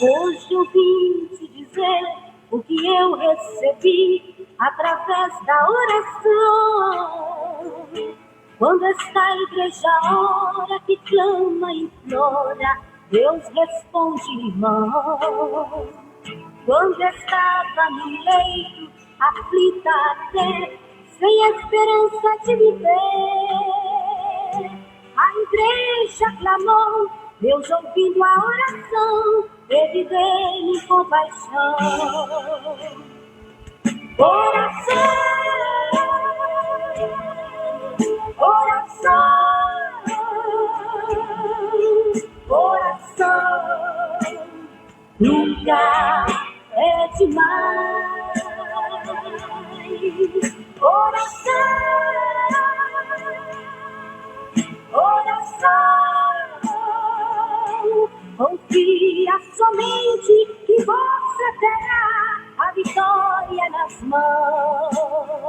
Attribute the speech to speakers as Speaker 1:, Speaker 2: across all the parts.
Speaker 1: Hoje eu vim te dizer o que eu recebi através da oração. Quando esta igreja ora, que clama e implora, Deus responde, irmão. Quando estava no leito, aflita até, sem esperança de viver, a igreja clamou, Deus ouvindo a oração, teve dele compaixão. Oração, oração, oração, nunca é demais. Oração, oração, confia somente que você terá a vitória nas mãos.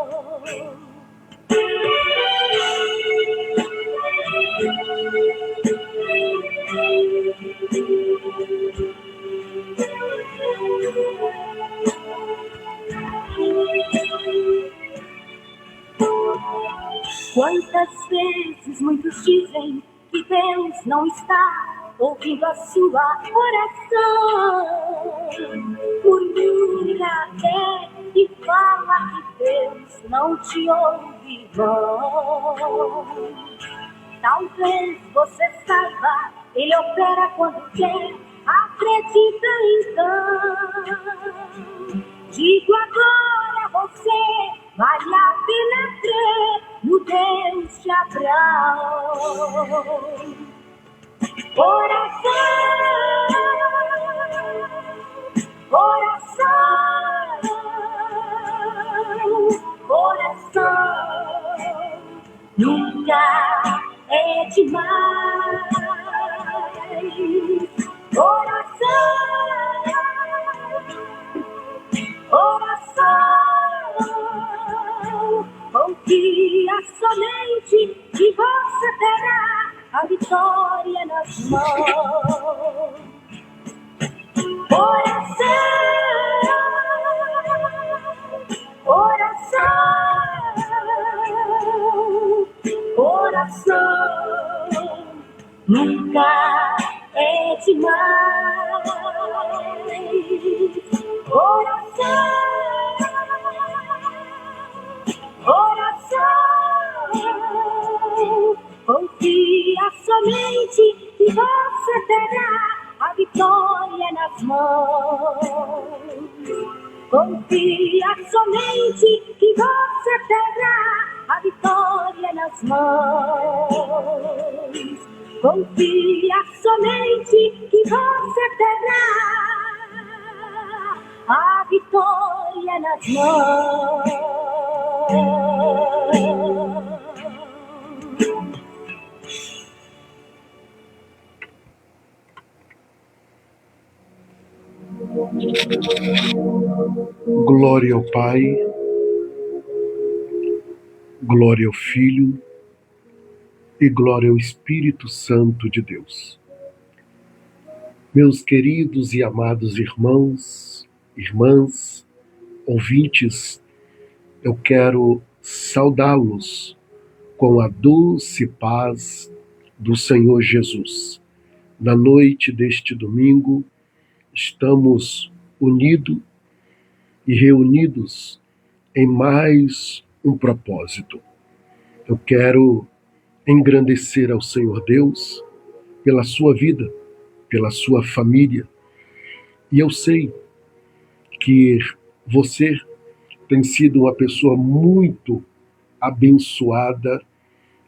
Speaker 1: Quantas vezes muitos dizem que Deus não está ouvindo a sua oração, murmura até e fala que Deus não te ouve, irmão. Talvez você saiba, Ele opera quando quer, acredita então. Digo agora a você, vale a pena crer no Deus de Abraão. Oração, oração, oração, nunca é demais. Oração, oração, confia somente que você terá a vitória nas mãos. Oração, oração, oração, nunca é demais. Oração, oração, confia somente que você terá a vitória nas mãos. Confia somente que você terá a vitória nas mãos. Confia somente que você terá a vitória nas mãos.
Speaker 2: Glória ao Pai, glória ao Filho e glória ao Espírito Santo de Deus. Meus queridos e amados irmãos, irmãs, ouvintes, eu quero saudá-los com a doce paz do Senhor Jesus. Na noite deste domingo, estamos unidos e reunidos em mais um propósito. Eu quero engrandecer ao Senhor Deus pela sua vida, pela sua família. E eu sei que você tem sido uma pessoa muito abençoada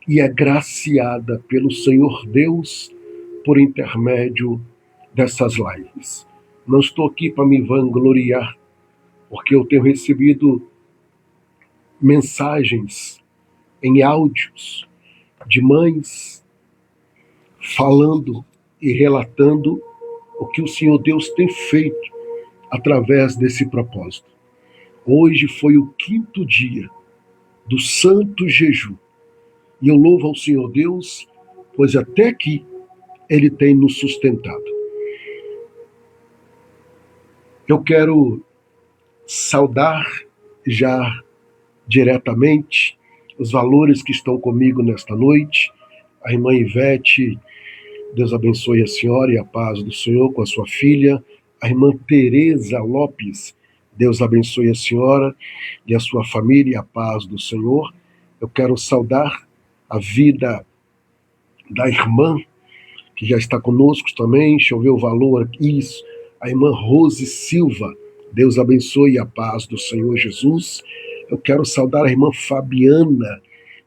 Speaker 2: e agraciada pelo Senhor Deus por intermédio dessas lives. Não estou aqui para me vangloriar, porque eu tenho recebido mensagens em áudios de mães falando e relatando o que o Senhor Deus tem feito através desse propósito. Hoje foi o 5º dia do Santo Jejum e eu louvo ao Senhor Deus pois até aqui Ele tem nos sustentado. Eu quero saudar já diretamente os valores que estão comigo nesta noite. A irmã Ivete, Deus abençoe a senhora e a paz do Senhor com a sua filha. A irmã Tereza Lopes, Deus abençoe a senhora e a sua família e a paz do Senhor. Eu quero saudar a vida da irmã, que já está conosco também, deixa eu ver o valor, isso, a irmã Rose Silva, Deus abençoe a paz do Senhor Jesus. Eu quero saudar a irmã Fabiana,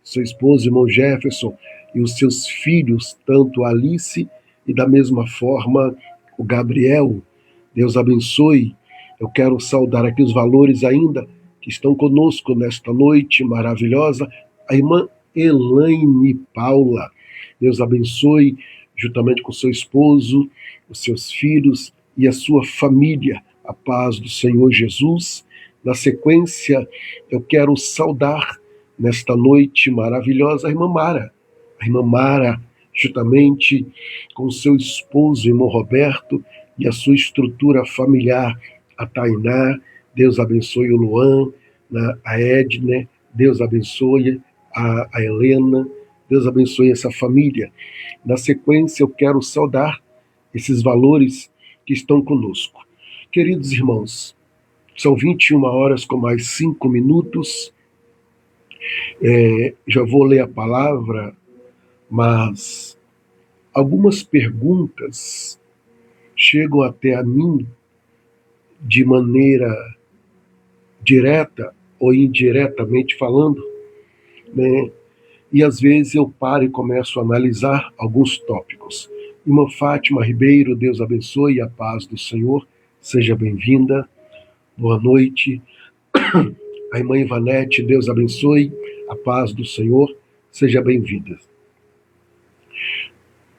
Speaker 2: seu esposo, irmão Jefferson, e os seus filhos, tanto a Alice e da mesma forma o Gabriel. Deus abençoe. Eu quero saudar aqui os valores ainda que estão conosco nesta noite maravilhosa. A irmã Elaine Paula. Deus abençoe, juntamente com seu esposo, os seus filhos e a sua família. A paz do Senhor Jesus. Na sequência, eu quero saudar nesta noite maravilhosa a irmã Mara. A irmã Mara, juntamente com seu esposo, irmão Roberto, e a sua estrutura familiar, a Tainá, Deus abençoe o Luan, a Edna, Deus abençoe a Helena, Deus abençoe essa família. Na sequência, eu quero saudar esses valores que estão conosco. Queridos irmãos, são 21 horas com mais 5 minutos. Já vou ler a palavra, mas algumas perguntas chegam até a mim de maneira direta ou indiretamente falando, né? E às vezes eu paro e começo a analisar alguns tópicos. Irmã Fátima Ribeiro, Deus abençoe, a paz do Senhor, seja bem-vinda, boa noite. A irmã Ivanete, Deus abençoe, a paz do Senhor, seja bem-vinda.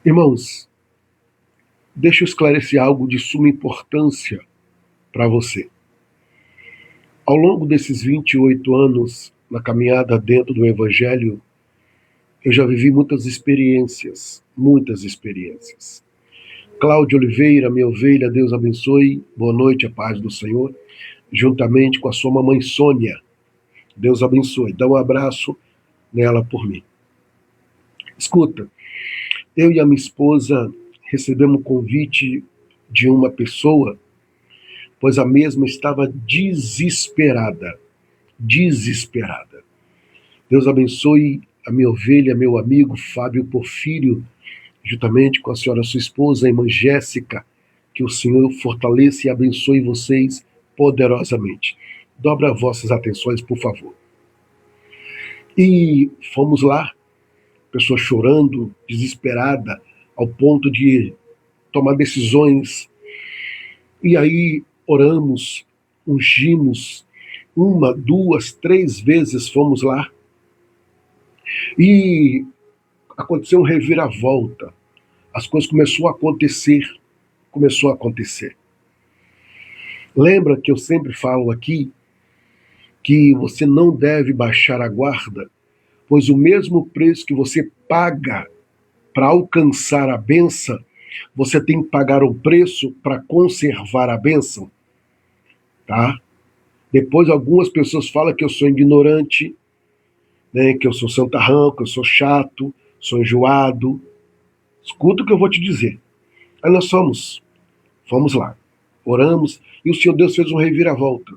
Speaker 2: Irmãos, deixa eu esclarecer algo de suma importância para você. Ao longo desses 28 anos na caminhada dentro do Evangelho, eu já vivi muitas experiências. Cláudia Oliveira, minha ovelha, Deus abençoe, boa noite, a paz do Senhor, juntamente com a sua mamãe Sônia, Deus abençoe, dá um abraço nela por mim. Escuta, eu e a minha esposa recebemos um convite de uma pessoa, pois a mesma estava desesperada. Deus abençoe a minha ovelha, meu amigo Fábio Porfírio, juntamente com a senhora, sua esposa, a irmã Jéssica, que o Senhor fortaleça e abençoe vocês poderosamente. Dobra vossas atenções, por favor. E fomos lá, pessoa chorando, desesperada, ao ponto de tomar decisões. E aí oramos, ungimos, 1, 2, 3 vezes fomos lá. E aconteceu um reviravolta. As coisas começaram a acontecer. Lembra que eu sempre falo aqui que você não deve baixar a guarda, pois o mesmo preço que você paga para alcançar a bênção, você tem que pagar o preço para conservar a bênção, tá? Depois algumas pessoas falam que eu sou ignorante, né, que eu sou santarrão, que eu sou chato, sou enjoado. Escuta o que eu vou te dizer. Aí nós fomos lá, oramos, e o Senhor Deus fez um reviravolta.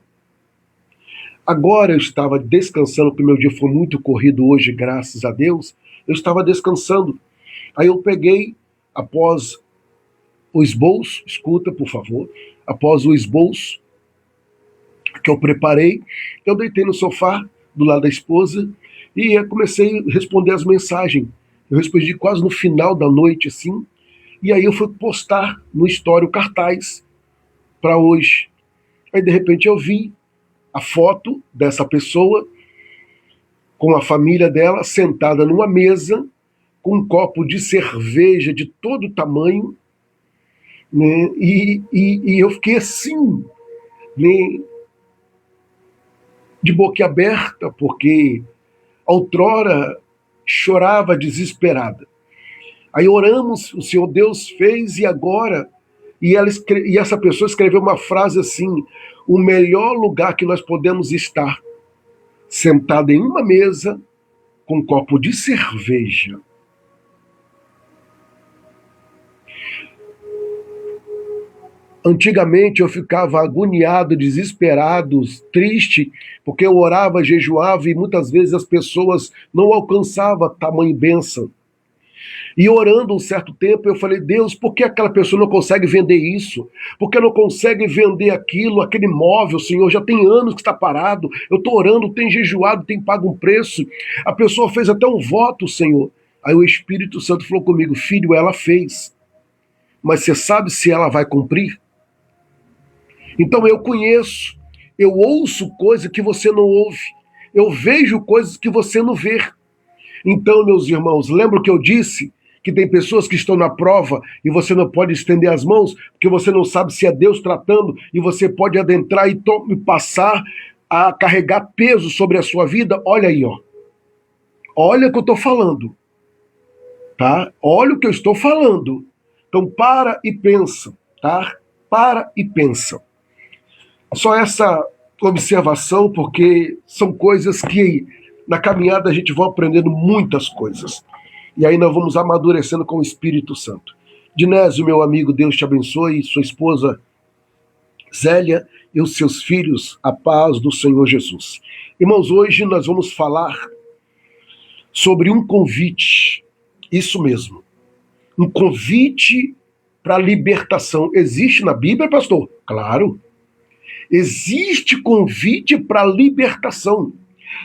Speaker 2: Agora eu estava descansando, porque meu dia foi muito corrido hoje, graças a Deus, eu estava descansando. Aí eu peguei, após o esboço, escuta por favor, após o esboço que eu preparei, eu deitei no sofá, do lado da esposa, e eu comecei a responder as mensagens. Eu respondi quase no final da noite, assim, e aí eu fui postar no story o cartaz para hoje. Aí de repente eu vi a foto dessa pessoa com a família dela sentada numa mesa com um copo de cerveja de todo tamanho, né? E eu fiquei assim, né? De boca aberta, porque outrora chorava desesperada. Aí oramos, o Senhor Deus fez e agora... E essa pessoa escreveu uma frase assim: o melhor lugar que nós podemos estar, sentado em uma mesa, com um copo de cerveja. Antigamente eu ficava agoniado, desesperado, triste, porque eu orava, jejuava e muitas vezes as pessoas não alcançavam tamanha bênção. E orando um certo tempo, eu falei: Deus, por que aquela pessoa não consegue vender isso? Por que não consegue vender aquilo, aquele imóvel, Senhor? Já tem anos que está parado, eu estou orando, tem jejuado, tem pago um preço. A pessoa fez até um voto, Senhor. Aí o Espírito Santo falou comigo: filho, ela fez, mas você sabe se ela vai cumprir? Então eu conheço, eu ouço coisas que você não ouve, eu vejo coisas que você não vê. Então, meus irmãos, lembra o que eu disse? Que tem pessoas que estão na prova e você não pode estender as mãos, porque você não sabe se é Deus tratando, e você pode adentrar e passar a carregar peso sobre a sua vida. Olha aí, ó. Olha o que eu estou falando. Tá? Olha o que eu estou falando. Então, para e pensa, tá? Para e pensa. Só essa observação, porque são coisas que na caminhada a gente vai aprendendo muitas coisas. E aí nós vamos amadurecendo com o Espírito Santo. Dinésio, meu amigo, Deus te abençoe, sua esposa Zélia e os seus filhos, a paz do Senhor Jesus. Irmãos, hoje nós vamos falar sobre um convite, isso mesmo, um convite para a libertação. Existe na Bíblia, pastor? Claro. Existe convite para a libertação.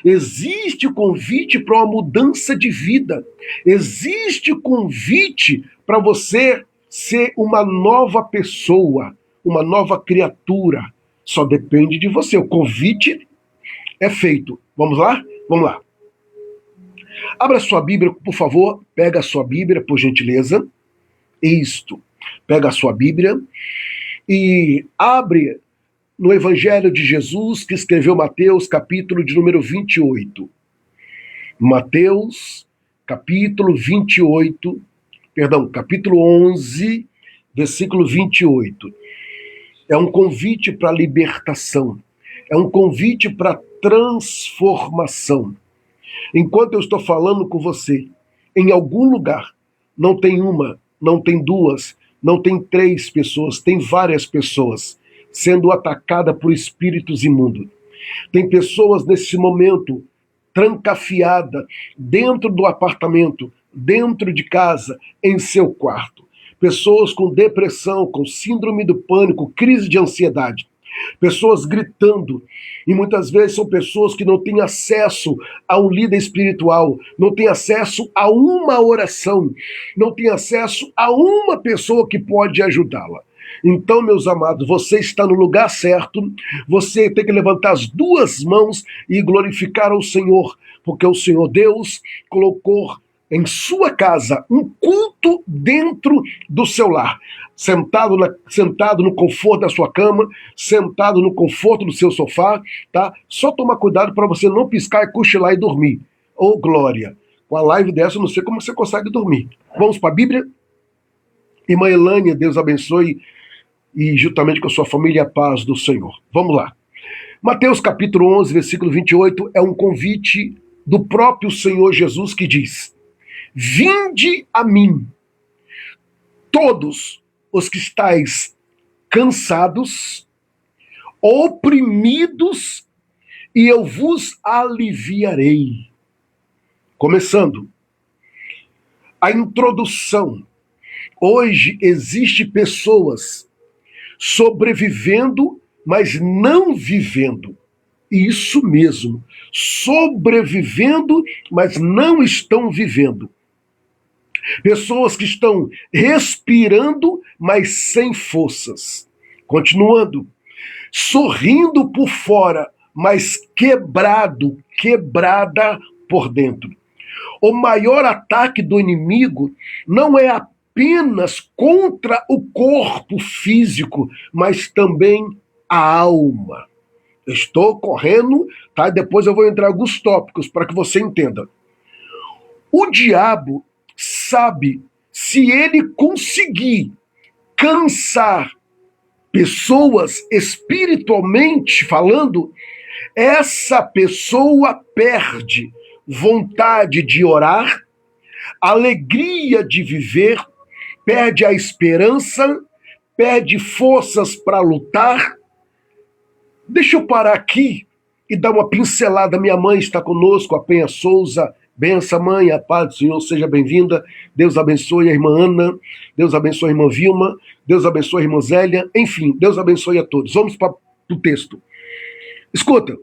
Speaker 2: Existe convite para uma mudança de vida. Existe convite para você ser uma nova pessoa, uma nova criatura. Só depende de você. O convite é feito. Vamos lá? Vamos lá. Abra sua Bíblia, por favor. Pega a sua Bíblia, por gentileza. Isto. Pega a sua Bíblia e abre no Evangelho de Jesus, que escreveu Mateus, capítulo de número 28. Mateus, capítulo 28, capítulo 11, versículo 28. É um convite para a libertação. É um convite para a transformação. Enquanto eu estou falando com você, em algum lugar, não tem uma, não tem duas, não tem três pessoas, tem várias pessoas sendo atacada por espíritos imundos. Tem pessoas nesse momento trancafiada dentro do apartamento, dentro de casa, em seu quarto. Pessoas com depressão, com síndrome do pânico, crise de ansiedade. Pessoas gritando, e muitas vezes são pessoas que não têm acesso a um líder espiritual, não têm acesso a uma oração, não têm acesso a uma pessoa que pode ajudá-la. Então, meus amados, você está no lugar certo, você tem que levantar as duas mãos e glorificar ao Senhor, porque o Senhor Deus colocou em sua casa um culto dentro do seu lar, sentado no conforto da sua cama, sentado no conforto do seu sofá, tá? Só tomar cuidado para você não piscar e cochilar e dormir. Oh, glória! Com a live dessa, eu não sei como você consegue dormir. Vamos para a Bíblia? Irmã Elânia, Deus abençoe, e juntamente com a sua família, a paz do Senhor. Vamos lá. Mateus capítulo 11, versículo 28, é um convite do próprio Senhor Jesus que diz: vinde a mim, todos os que estáis cansados, oprimidos, e eu vos aliviarei. Começando. A introdução. Hoje existe pessoas sobrevivendo, mas não vivendo. Isso mesmo. Sobrevivendo, mas não estão vivendo. Pessoas que estão respirando, mas sem forças. Continuando. Sorrindo por fora, mas quebrada por dentro. O maior ataque do inimigo não é apenas contra o corpo físico, mas também a alma. Estou correndo, tá? Depois eu vou entrar em alguns tópicos para que você entenda. O diabo sabe se ele conseguir cansar pessoas espiritualmente falando, essa pessoa perde vontade de orar, alegria de viver, perde a esperança, perde forças para lutar. Deixa eu parar aqui e dar uma pincelada. Minha mãe está conosco, a Penha Souza. Benção, mãe, a paz do Senhor, seja bem-vinda. Deus abençoe a irmã Ana, Deus abençoe a irmã Vilma, Deus abençoe a irmã Zélia, enfim, Deus abençoe a todos. Vamos para o texto. Escuta,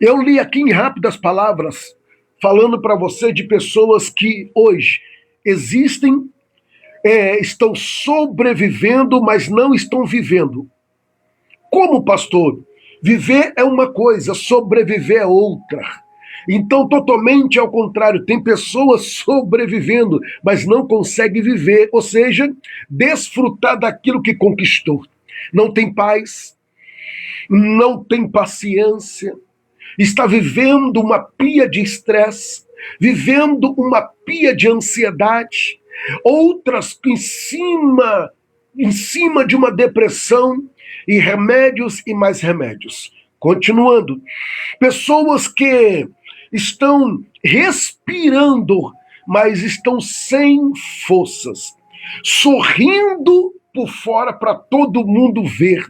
Speaker 2: eu li aqui em rápidas palavras, falando para você de pessoas que hoje existem, estão sobrevivendo, mas não estão vivendo. Como, pastor? Viver é uma coisa, sobreviver é outra. Então, totalmente ao contrário, tem pessoas sobrevivendo, mas não conseguem viver, ou seja, desfrutar daquilo que conquistou. Não tem paz, não tem paciência, está vivendo uma pia de estresse, vivendo uma pia de ansiedade, outras em cima de uma depressão, e remédios e mais remédios. Continuando, pessoas que estão respirando, mas estão sem forças, sorrindo por fora para todo mundo ver,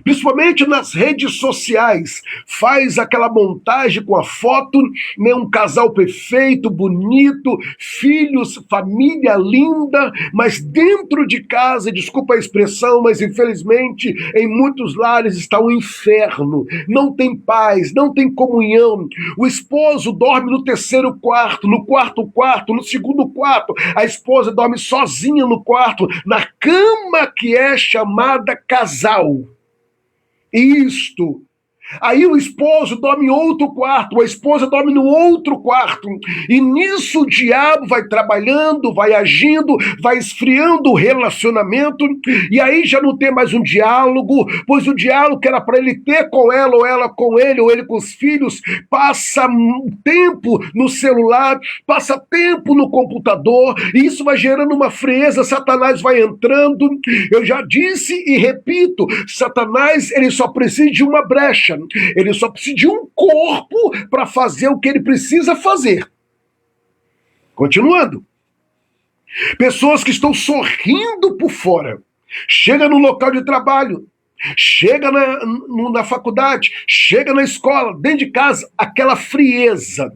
Speaker 2: principalmente nas redes sociais, faz aquela montagem com a foto, né, um casal perfeito, bonito, filhos, família linda, mas dentro de casa, desculpa a expressão, mas infelizmente em muitos lares está um inferno, não tem paz, não tem comunhão, o esposo dorme no terceiro quarto, no quarto quarto, no segundo quarto, a esposa dorme sozinha no quarto, na cama que é chamada casal. Isto. Aí o esposo dorme em outro quarto, a esposa dorme no outro quarto, e nisso o diabo vai trabalhando, vai agindo, vai esfriando o relacionamento, e aí já não tem mais um diálogo, pois o diálogo que era para ele ter com ela, ou ela com ele, ou ele com os filhos, passa tempo no celular, passa tempo no computador, e isso vai gerando uma frieza, Satanás vai entrando. Eu já disse e repito, Satanás ele só precisa de uma brecha, ele só precisa de um corpo para fazer o que ele precisa fazer. Continuando. Pessoas que estão sorrindo por fora. Chega no local de trabalho, chega na faculdade, chega na escola, dentro de casa, aquela frieza.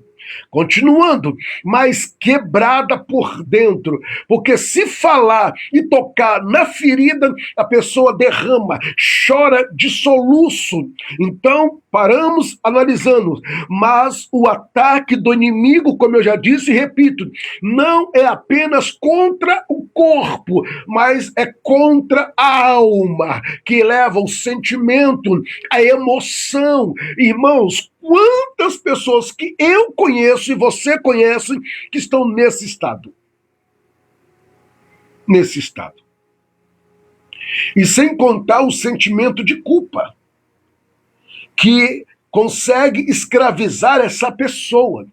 Speaker 2: Continuando, mas quebrada por dentro, porque se falar e tocar na ferida, a pessoa derrama, chora de soluço. Então, paramos, analisamos, mas o ataque do inimigo, como eu já disse e repito, não é apenas contra o corpo, mas é contra a alma, que leva o sentimento, a emoção. Irmãos, quantas pessoas que eu conheço e você conhece que estão nesse estado? Nesse estado. E sem contar o sentimento de culpa, que consegue escravizar essa pessoa.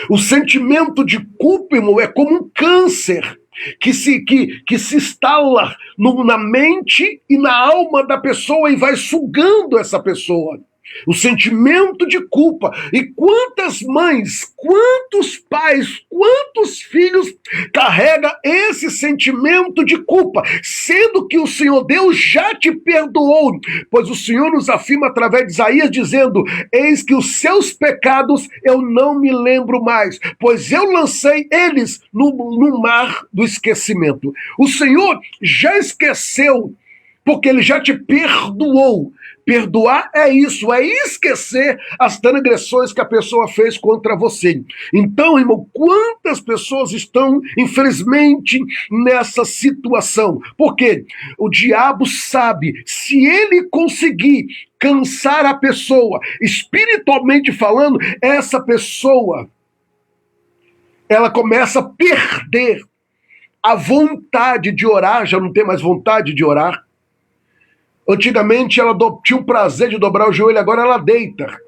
Speaker 2: O sentimento de culpa, irmão, é como um câncer que se instala na mente e na alma da pessoa e vai sugando essa pessoa. O sentimento de culpa. E quantas mães, quantos pais, quantos filhos carrega esse sentimento de culpa, sendo que o Senhor Deus já te perdoou, pois o Senhor nos afirma através de Isaías dizendo: eis que os seus pecados eu não me lembro mais, pois eu lancei eles no mar do esquecimento. O Senhor já esqueceu, porque ele já te perdoou. Perdoar é isso, é esquecer as transgressões que a pessoa fez contra você. Então, irmão, quantas pessoas estão, infelizmente, nessa situação? Porque o diabo sabe, se ele conseguir cansar a pessoa, espiritualmente falando, essa pessoa, ela começa a perder a vontade de orar, já não tem mais vontade de orar. Antigamente ela tinha o prazer de dobrar o joelho, agora ela deita.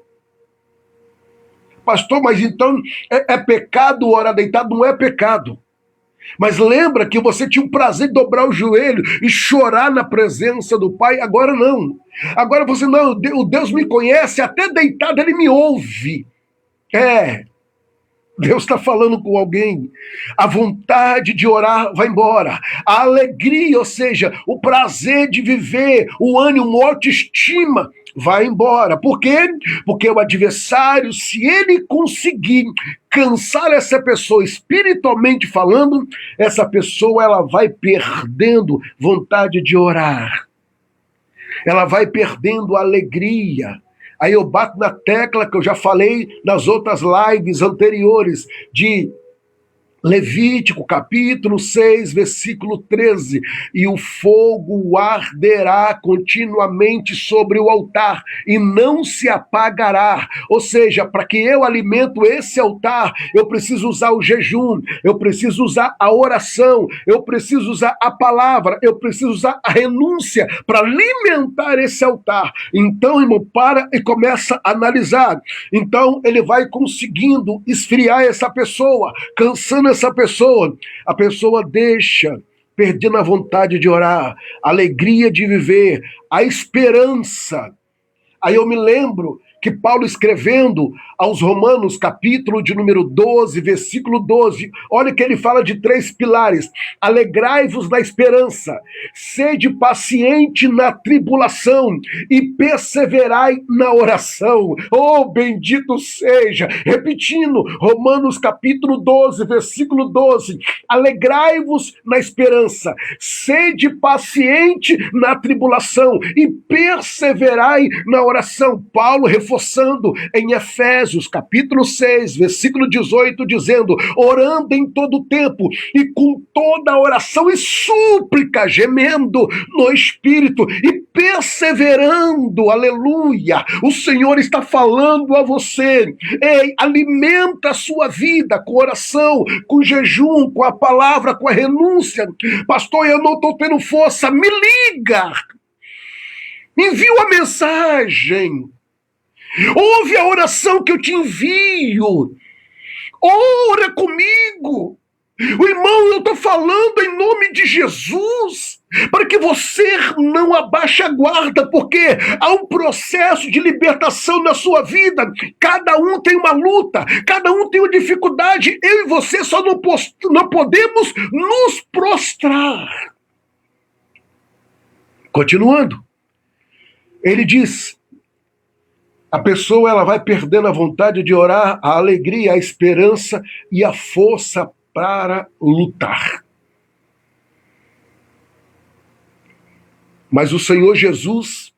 Speaker 2: Pastor, mas então é pecado orar deitado? Não é pecado. Mas lembra que você tinha o prazer de dobrar o joelho e chorar na presença do Pai? Agora não. Agora você, não, o Deus me conhece, até deitado ele me ouve. Deus está falando com alguém. A vontade de orar vai embora. A alegria, ou seja, o prazer de viver, o ânimo, a autoestima vai embora. Por quê? Porque o adversário, se ele conseguir cansar essa pessoa espiritualmente falando, essa pessoa ela vai perdendo vontade de orar. Ela vai perdendo a alegria. Aí eu bato na tecla que eu já falei nas outras lives anteriores, de Levítico, capítulo 6, versículo 13. E o fogo arderá continuamente sobre o altar e não se apagará. Ou seja, para que eu alimento esse altar, eu preciso usar o jejum, eu preciso usar a oração, eu preciso usar a palavra, eu preciso usar a renúncia para alimentar esse altar. Então, irmão, para e começa a analisar. Então, ele vai conseguindo esfriar essa pessoa, cansando essa pessoa, a pessoa deixa, perdendo a vontade de orar, a alegria de viver, a esperança. Aí eu me lembro que Paulo, escrevendo aos Romanos, capítulo de número 12, versículo 12, olha que ele fala de 3 pilares: alegrai-vos na esperança, sede paciente na tribulação e perseverai na oração. Oh, bendito seja! Repetindo, Romanos capítulo 12, versículo 12, alegrai-vos na esperança, sede paciente na tribulação e perseverai na oração. Paulo reforçando em Efésios, capítulo 6, versículo 18, dizendo: orando em todo o tempo e com toda oração e súplica, gemendo no Espírito e perseverando, aleluia. O Senhor está falando a você: ei, alimenta a sua vida com oração, com jejum, com a palavra, com a renúncia. Pastor, eu não estou tendo força, me liga, envia uma mensagem, ouve a oração que eu te envio, ora comigo. O irmão, eu estou falando em nome de Jesus, para que você não abaixe a guarda, porque há um processo de libertação na sua vida. Cada um tem uma luta, cada um tem uma dificuldade. Eu e você só não podemos nos prostrar. Continuando, ele diz: a pessoa ela vai perdendo a vontade de orar, a alegria, a esperança e a força para lutar. Mas o Senhor Jesus,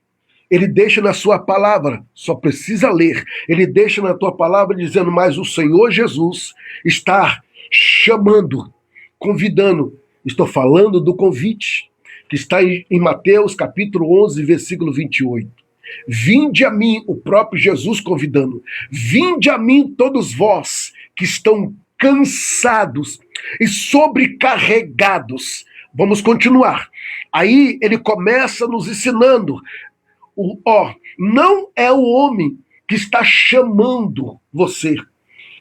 Speaker 2: ele deixa na sua palavra, só precisa ler, ele deixa na tua palavra dizendo: mas o Senhor Jesus está chamando, convidando. Estou falando do convite que está em Mateus capítulo 11, versículo 28. Vinde a mim, o próprio Jesus convidando, vinde a mim todos vós que estão cansados e sobrecarregados. Vamos continuar. Aí ele começa nos ensinando, não é o homem que está chamando você.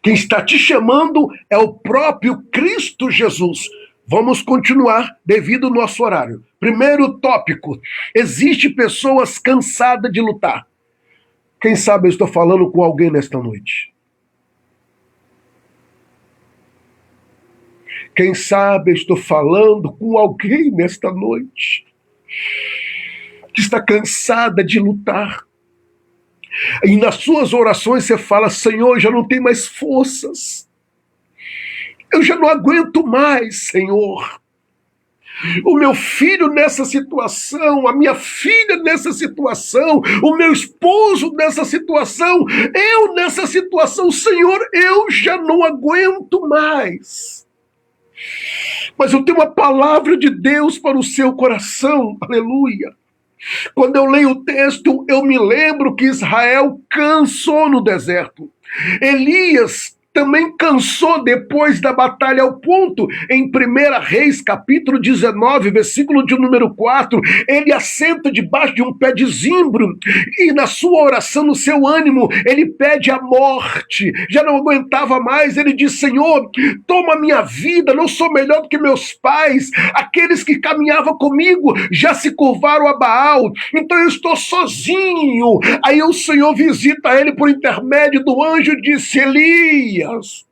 Speaker 2: Quem está te chamando é o próprio Cristo Jesus. Vamos continuar devido ao nosso horário. Primeiro tópico: existe pessoas cansadas de lutar. Quem sabe eu estou falando com alguém nesta noite. Quem sabe eu estou falando com alguém nesta noite que está cansada de lutar. E nas suas orações você fala: Senhor, já não tenho mais forças. Eu já não aguento mais, Senhor. O meu filho nessa situação, a minha filha nessa situação, o meu esposo nessa situação, eu nessa situação, Senhor, eu já não aguento mais. Mas eu tenho uma palavra de Deus para o seu coração, aleluia. Quando eu leio o texto, eu me lembro que Israel cansou no deserto. Elias também cansou depois da batalha, ao ponto, em 1 Reis, capítulo 19, versículo de número 4, ele assenta debaixo de um pé de zimbro, e na sua oração, no seu ânimo, ele pede a morte. Já não aguentava mais, ele diz: Senhor, toma minha vida, não sou melhor do que meus pais, aqueles que caminhavam comigo já se curvaram a Baal, então eu estou sozinho. Aí o Senhor visita ele por intermédio do anjo e disse: Elias,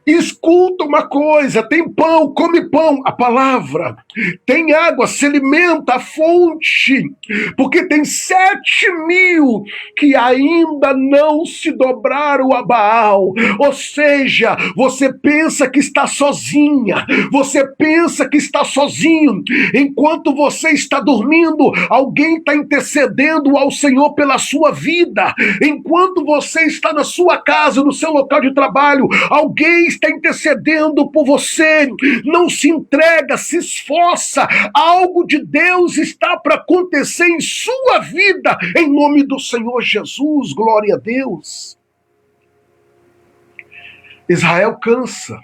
Speaker 2: escuta uma coisa, tem pão, come pão, a palavra, tem água, se alimenta a fonte, porque tem 7.000 que ainda não se dobraram a Baal. Ou seja, você pensa que está sozinha, você pensa que está sozinho, enquanto você está dormindo, alguém está intercedendo ao Senhor pela sua vida. Enquanto você está na sua casa, no seu local de trabalho, alguém está intercedendo por você. Não se entrega, se esforça. Algo de Deus está para acontecer em sua vida, em nome do Senhor Jesus. Glória a Deus. Israel cansa.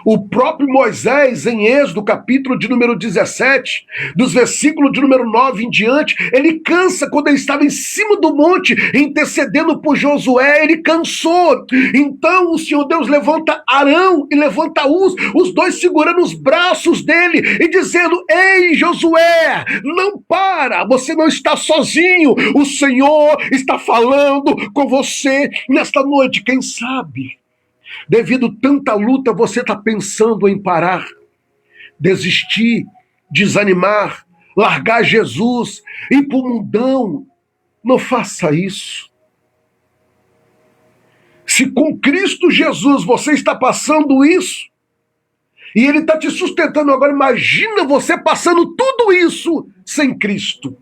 Speaker 2: O próprio Moisés, em Êxodo, capítulo de número 17, dos versículos de número 9 em diante, ele cansa quando ele estava em cima do monte, intercedendo por Josué, ele cansou. Então o Senhor Deus levanta Arão e levanta os dois segurando os braços dele e dizendo: ei, Josué, não para, você não está sozinho, o Senhor está falando com você nesta noite. Quem sabe, devido a tanta luta, você está pensando em parar, desistir, desanimar, largar Jesus, ir para o mundão. Não faça isso. Se com Cristo Jesus você está passando isso, e Ele está te sustentando agora, imagina você passando tudo isso sem Cristo.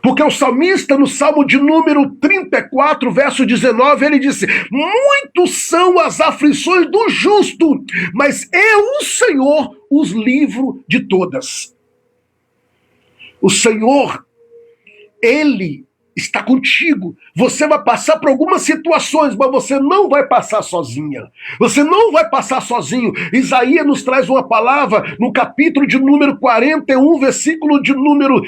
Speaker 2: Porque o salmista, no Salmo de número 34, verso 19, ele disse: muitos são as aflições do justo, mas eu, o Senhor, os livro de todas. O Senhor, Ele está contigo. Você vai passar por algumas situações, mas você não vai passar sozinha. Você não vai passar sozinho. Isaías nos traz uma palavra no capítulo de número 41, versículo de número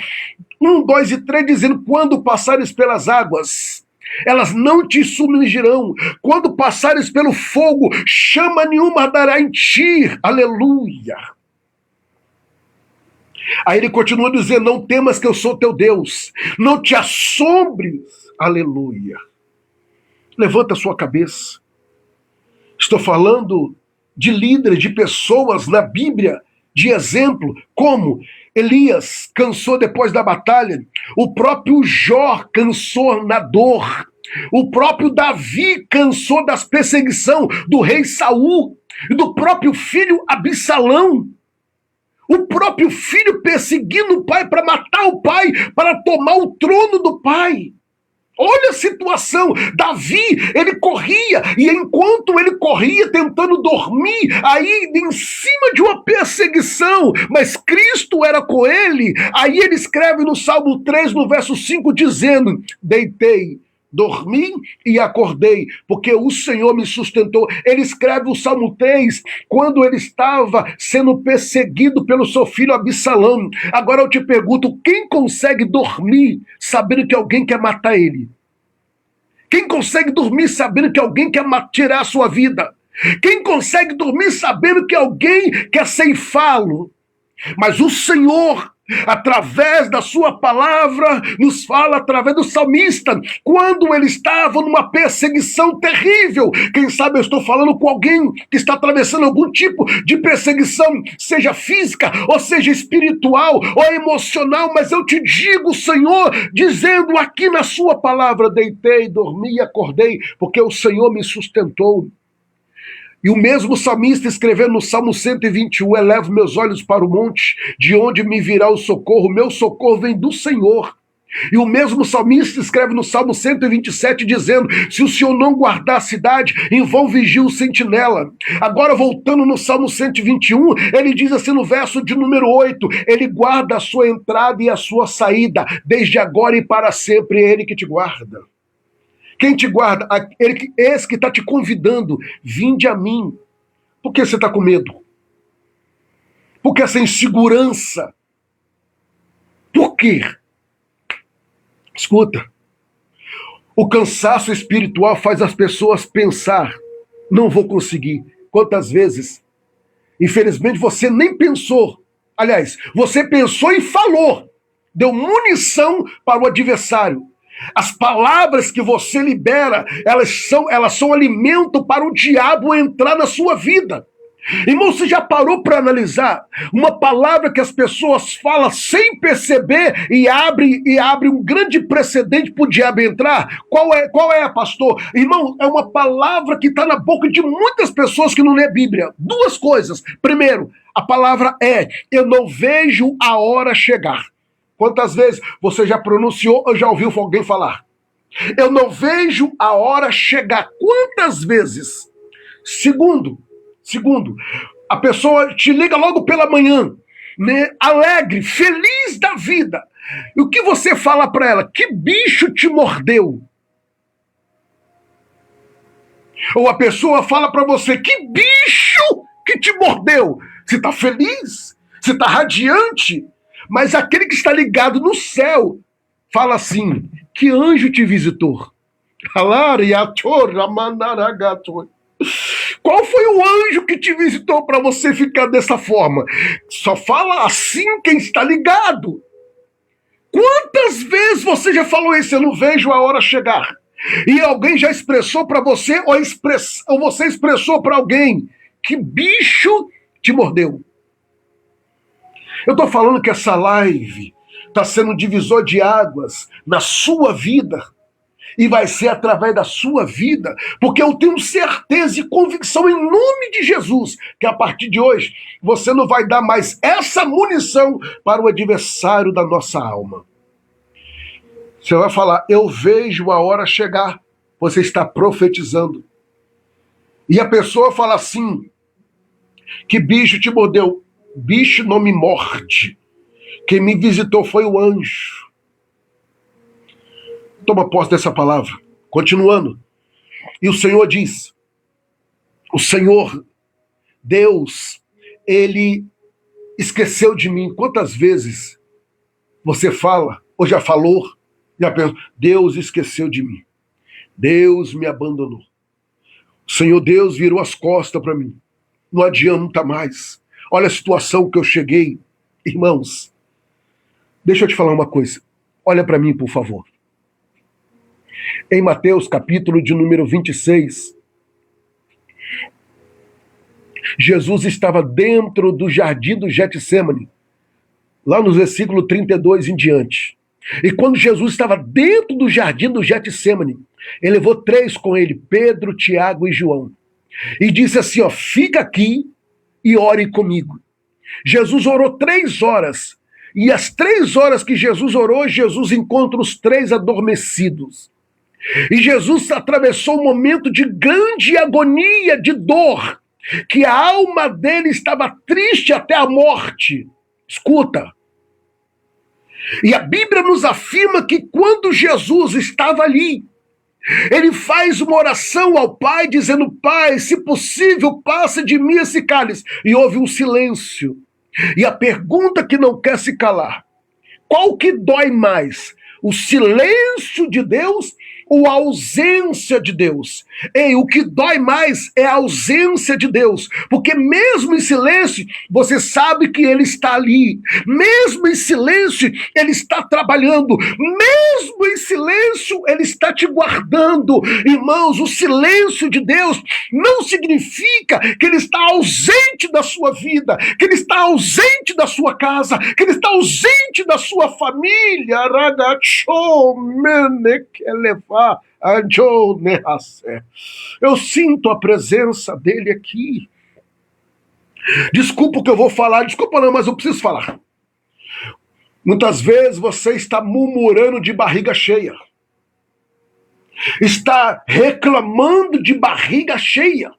Speaker 2: 1, 2 e 3, dizendo: quando passares pelas águas, elas não te submergirão. Quando passares pelo fogo, chama nenhuma arderá em ti. Aleluia. Aí ele continua dizendo: não temas, que eu sou teu Deus. Não te assombres. Aleluia. Levanta a sua cabeça. Estou falando de líderes, de pessoas na Bíblia, de exemplo, como Elias cansou depois da batalha, o próprio Jó cansou na dor, o próprio Davi cansou das perseguições do rei Saul e do próprio filho Absalão. O próprio filho perseguindo o pai para matar o pai, para tomar o trono do pai. Olha a situação. Davi, ele corria, e enquanto ele corria tentando dormir, aí em cima de uma perseguição, mas Cristo era com ele. Aí ele escreve no Salmo 3, no verso 5, dizendo: deitei, dormi e acordei, porque o Senhor me sustentou. Ele escreve o Salmo 3 quando ele estava sendo perseguido pelo seu filho Absalão. Agora eu te pergunto, quem consegue dormir sabendo que alguém quer matar ele? Quem consegue dormir sabendo que alguém quer tirar a sua vida? Quem consegue dormir sabendo que alguém quer ceifá-lo? Mas o Senhor, através da sua palavra, nos fala através do salmista, quando ele estava numa perseguição terrível. Quem sabe eu estou falando com alguém que está atravessando algum tipo de perseguição, seja física, ou seja espiritual, ou emocional, mas eu te digo, Senhor, dizendo aqui na sua palavra: deitei, dormi e acordei, porque o Senhor me sustentou. E o mesmo salmista, escrevendo no Salmo 121, elevo meus olhos para o monte, de onde me virá o socorro, meu socorro vem do Senhor. E o mesmo salmista escreve no Salmo 127, dizendo: se o Senhor não guardar a cidade, em vão vigia o sentinela. Agora, voltando no Salmo 121, ele diz assim no verso de número 8, ele guarda a sua entrada e a sua saída, desde agora e para sempre é ele que te guarda. Quem te guarda? Esse que está te convidando. Vinde a mim. Por que você está com medo? Por que essa insegurança? Por quê? Escuta. O cansaço espiritual faz as pessoas pensar: não vou conseguir. Quantas vezes, infelizmente, você nem pensou. Aliás, você pensou e falou. Deu munição para o adversário. As palavras que você libera, elas são alimento para o diabo entrar na sua vida. Irmão, você já parou para analisar uma palavra que as pessoas falam sem perceber e abre um grande precedente para o diabo entrar? Qual é, pastor? Irmão, é uma palavra que está na boca de muitas pessoas que não lê a Bíblia. Duas coisas. Primeiro, a palavra é: eu não vejo a hora chegar. Quantas vezes você já pronunciou ou já ouviu alguém falar? Eu não vejo a hora chegar. Quantas vezes? Segundo, a pessoa te liga logo pela manhã, né, alegre, feliz da vida. E o que você fala para ela? Que bicho te mordeu? Ou a pessoa fala para você: que bicho que te mordeu? Você está feliz? Você está radiante? Mas aquele que está ligado no céu fala assim: que anjo te visitou? Qual foi o anjo que te visitou para você ficar dessa forma? Só fala assim quem está ligado. Quantas vezes você já falou isso? Eu não vejo a hora chegar. E alguém já expressou para você, ou você expressou para alguém: que bicho te mordeu? Eu estou falando que essa live está sendo um divisor de águas na sua vida. E vai ser através da sua vida, porque eu tenho certeza e convicção em nome de Jesus que a partir de hoje você não vai dar mais essa munição para o adversário da nossa alma. Você vai falar: eu vejo a hora chegar. Você está profetizando. E a pessoa fala assim: que bicho te mordeu? Bicho não me morde. Quem me visitou foi o anjo. Toma posse dessa palavra. Continuando. E o Senhor diz: o Senhor, Deus, Ele esqueceu de mim. Quantas vezes você fala, ou já falou, já pensou: Deus esqueceu de mim. Deus me abandonou. O Senhor Deus virou as costas para mim. Não adianta mais. Olha a situação que eu cheguei. Irmãos, deixa eu te falar uma coisa. Olha para mim, por favor. Em Mateus, capítulo de número 26, Jesus estava dentro do jardim do Getsêmani, lá no versículo 32 em diante. E quando Jesus estava dentro do jardim do Getsêmani, ele levou 3 com ele, Pedro, Tiago e João. E disse assim: ó, fica aqui e ore comigo. Jesus orou 3 horas. E às 3 horas que Jesus orou, Jesus encontra os 3 adormecidos. E Jesus atravessou um momento de grande agonia, de dor, que a alma dele estava triste até a morte. Escuta. E a Bíblia nos afirma que quando Jesus estava ali, ele faz uma oração ao Pai, dizendo: Pai, se possível, passa de mim esse cálice. E houve um silêncio. E a pergunta que não quer se calar: qual que dói mais? O silêncio de Deus ou a ausência de Deus? Ei, o que dói mais é a ausência de Deus, porque mesmo em silêncio, você sabe que Ele está ali. Mesmo em silêncio, Ele está trabalhando. Mesmo em silêncio, Ele está te guardando. Irmãos, o silêncio de Deus não significa que Ele está ausente da sua vida, que Ele está ausente da sua casa, que Ele está ausente da sua família. Eu sinto a presença dele aqui. Desculpa o que eu vou falar, desculpa não, mas eu preciso falar. Muitas vezes você está murmurando de barriga cheia. Está reclamando de barriga cheia.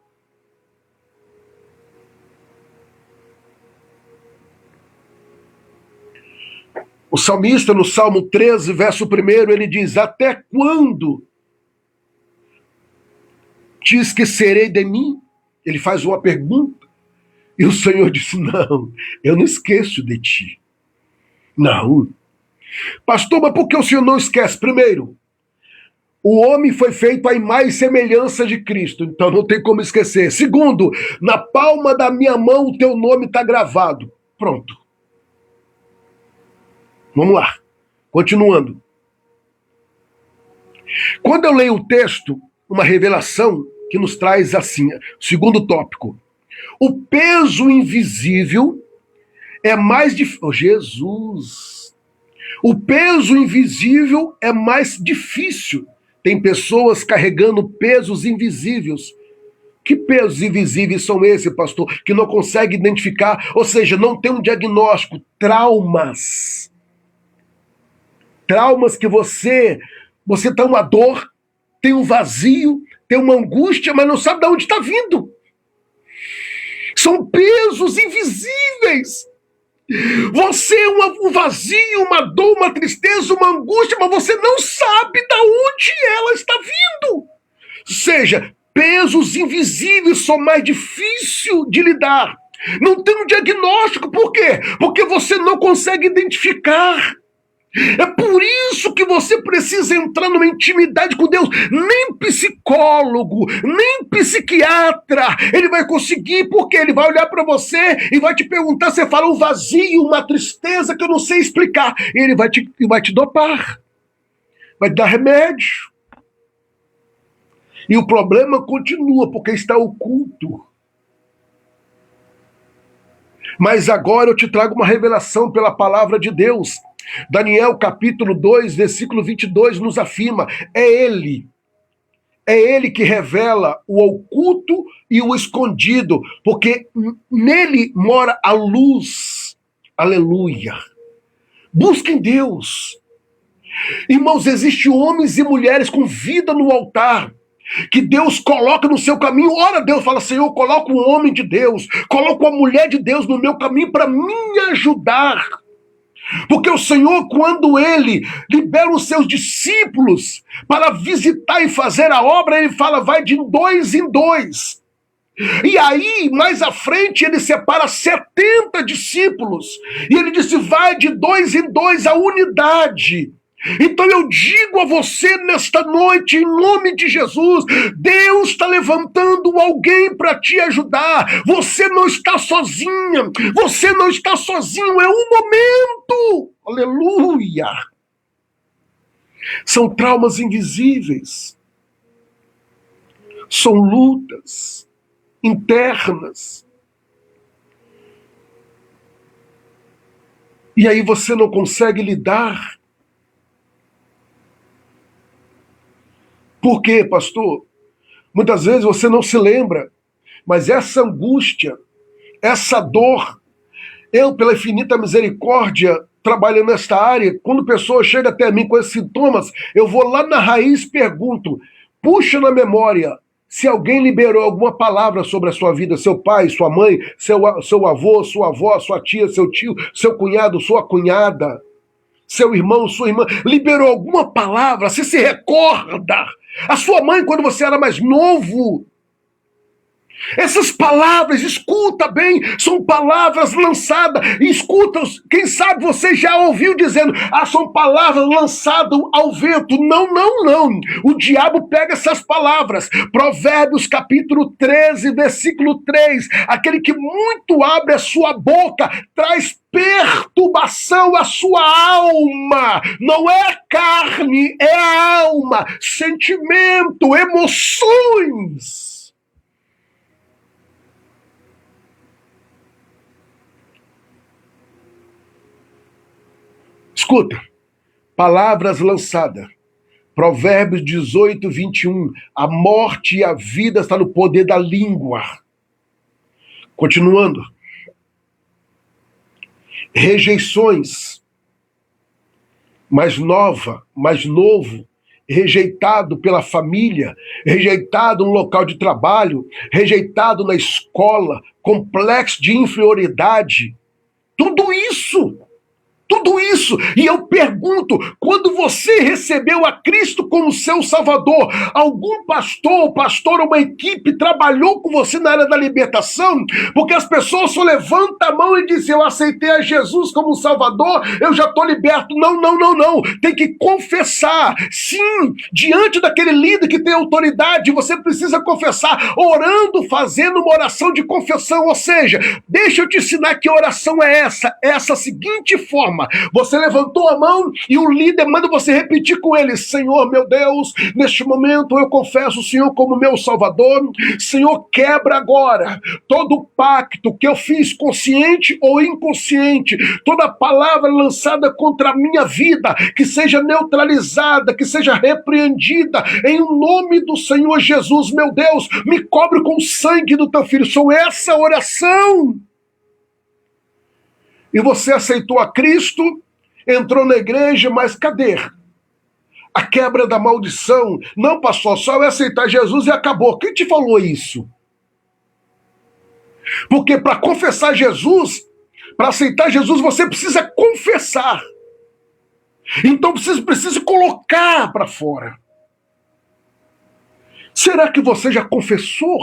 Speaker 2: O salmista, no Salmo 13, verso 1, ele diz: até quando Te esquecerei de mim? Ele faz uma pergunta. E o Senhor disse, não, eu não esqueço de ti. Não. Pastor, mas por que o Senhor não esquece? Primeiro, o homem foi feito à imagem e semelhança de Cristo, então não tem como esquecer. Segundo, na palma da minha mão o teu nome está gravado. Pronto. Vamos lá. Continuando. Quando eu leio o texto, uma revelação que nos traz assim, segundo tópico. O peso invisível é mais difícil. Oh, Jesus! O peso invisível é mais difícil. Tem pessoas carregando pesos invisíveis. Que pesos invisíveis são esses, pastor? Que não consegue identificar, ou seja, não tem um diagnóstico. Traumas. Traumas que você tem uma dor, tem um vazio, tem uma angústia, mas não sabe de onde está vindo. São pesos invisíveis. Você é um vazio, uma dor, uma tristeza, uma angústia, mas você não sabe de onde ela está vindo. Ou seja, pesos invisíveis são mais difíceis de lidar. Não tem um diagnóstico, por quê? Porque você não consegue identificar. É por isso que você precisa entrar numa intimidade com Deus. Nem psicólogo, nem psiquiatra ele vai conseguir, porque ele vai olhar para você e vai te perguntar, você fala um vazio, uma tristeza que eu não sei explicar. E ele vai te dopar, vai te dar remédio. E o problema continua, porque está oculto. Mas agora eu te trago uma revelação pela palavra de Deus. Daniel capítulo 2, versículo 22 nos afirma, é ele que revela o oculto e o escondido, porque nele mora a luz. Aleluia. Busquem Deus. Irmãos, existem homens e mulheres com vida no altar, que Deus coloca no seu caminho. Ora, Deus fala, Senhor, coloca um homem de Deus, coloca uma mulher de Deus no meu caminho para me ajudar. Porque o Senhor, quando ele libera os seus discípulos para visitar e fazer a obra, ele fala, vai de 2 em 2. E aí, mais à frente, ele separa 70 discípulos. E ele disse, vai de 2 em 2 a unidade. Então eu digo a você nesta noite, em nome de Jesus, Deus está levantando alguém para te ajudar. Você não está sozinha, você não está sozinho, é um momento. Aleluia! São traumas invisíveis, são lutas internas. E aí você não consegue lidar. Por quê, pastor? Muitas vezes você não se lembra, mas essa angústia, essa dor, eu, pela infinita misericórdia, trabalhando nesta área, quando pessoa chega até mim com esses sintomas, eu vou lá na raiz e pergunto, puxa na memória, se alguém liberou alguma palavra sobre a sua vida, seu pai, sua mãe, seu avô, sua avó, sua tia, seu tio, seu cunhado, sua cunhada, seu irmão, sua irmã, liberou alguma palavra, você se recorda? A sua mãe, quando você era mais novo. Essas palavras, escuta bem, são palavras lançadas. Escuta, quem sabe você já ouviu dizendo, são palavras lançadas ao vento. Não, não, não. O diabo pega essas palavras. Provérbios capítulo 13, versículo 3. Aquele que muito abre a sua boca, traz perturbação à sua alma. Não é a carne, é a alma. Sentimento, emoções. Escuta, palavras lançadas. Provérbios 18, 21. A morte e a vida estão no poder da língua. Continuando. Rejeições. Mais novo. Rejeitado pela família. Rejeitado no local de trabalho. Rejeitado na escola. Complexo de inferioridade. Tudo isso tudo isso. E eu pergunto, quando você recebeu a Cristo como seu Salvador, algum pastor, uma equipe trabalhou com você na área da libertação? Porque as pessoas só levantam a mão e dizem, eu aceitei a Jesus como Salvador, eu já estou liberto. Não, não, não, não. Tem que confessar. Sim, diante daquele líder que tem autoridade, você precisa confessar, orando, fazendo uma oração de confissão. Ou seja, deixa eu te ensinar que oração é essa seguinte forma: você levantou a mão e o líder manda você repetir com ele: Senhor, meu Deus, neste momento eu confesso o Senhor como meu Salvador. Senhor, quebra agora todo pacto que eu fiz, consciente ou inconsciente, toda palavra lançada contra a minha vida, que seja neutralizada, que seja repreendida em nome do Senhor Jesus. Meu Deus, me cobre com o sangue do teu filho. Sou essa oração. E você aceitou a Cristo, entrou na igreja, mas cadê a quebra da maldição? Não, pastor, só é aceitar Jesus e acabou. Quem te falou isso? Porque para confessar Jesus, para aceitar Jesus, você precisa confessar. Então você precisa colocar para fora. Será que você já confessou?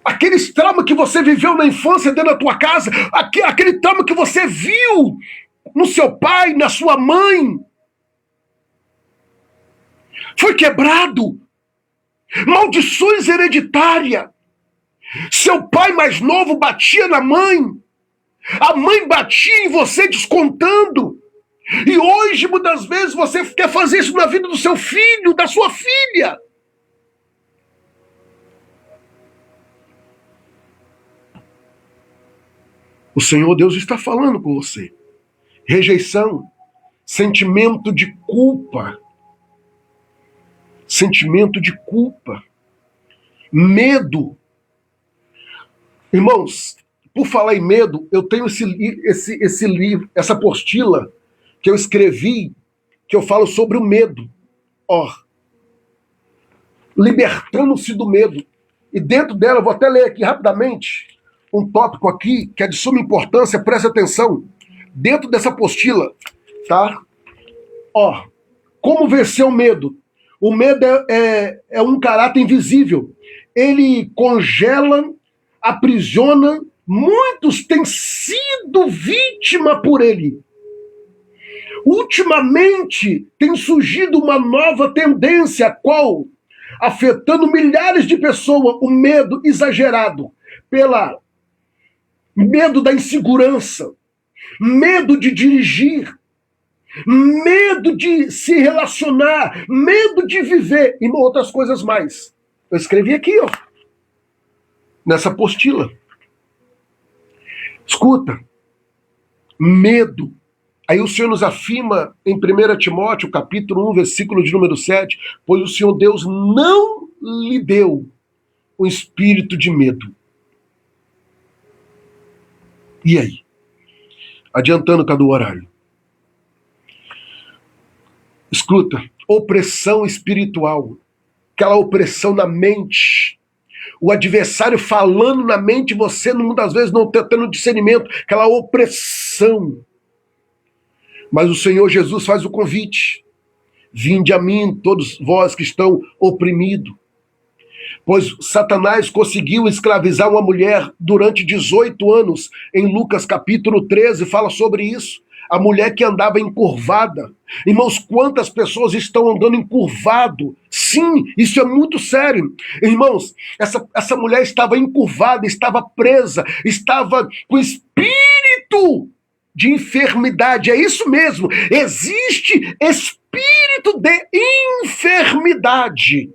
Speaker 2: Aqueles traumas que você viveu na infância dentro da tua casa, aquele trauma que você viu no seu pai, na sua mãe, foi quebrado. Maldições hereditárias. Seu pai mais novo batia na mãe, a mãe batia em você descontando. E hoje, muitas vezes, você quer fazer isso na vida do seu filho, da sua filha. O Senhor Deus está falando com você. Rejeição, sentimento de culpa. Sentimento de culpa. Medo. Irmãos, por falar em medo, eu tenho esse livro, essa apostila que eu escrevi, que eu falo sobre o medo. Libertando-se do medo. E dentro dela, eu vou até ler aqui rapidamente um tópico aqui que é de suma importância, preste atenção. Dentro dessa apostila, tá? Como vencer o medo? O medo é um caráter invisível. Ele congela, aprisiona. Muitos têm sido vítima por ele. Ultimamente tem surgido uma nova tendência, qual, afetando milhares de pessoas, o medo exagerado, pela medo da insegurança, medo de dirigir, medo de se relacionar, medo de viver e outras coisas mais. Eu escrevi aqui, nessa apostila. Escuta, medo. Aí o Senhor nos afirma em 1 Timóteo, capítulo 1, versículo de número 7, pois o Senhor Deus não lhe deu o espírito de medo. E aí? Adiantando cada horário. Escuta, opressão espiritual, aquela opressão na mente, o adversário falando na mente, você muitas vezes não tendo discernimento, aquela opressão. Mas o Senhor Jesus faz o convite: vinde a mim, todos vós que estão oprimidos. Pois Satanás conseguiu escravizar uma mulher durante 18 anos. Em Lucas capítulo 13 fala sobre isso. A mulher que andava encurvada. Irmãos, quantas pessoas estão andando encurvado? Sim, isso é muito sério. Irmãos, essa mulher estava encurvada, estava presa, estava com espírito de enfermidade. É isso mesmo. Existe espírito de enfermidade.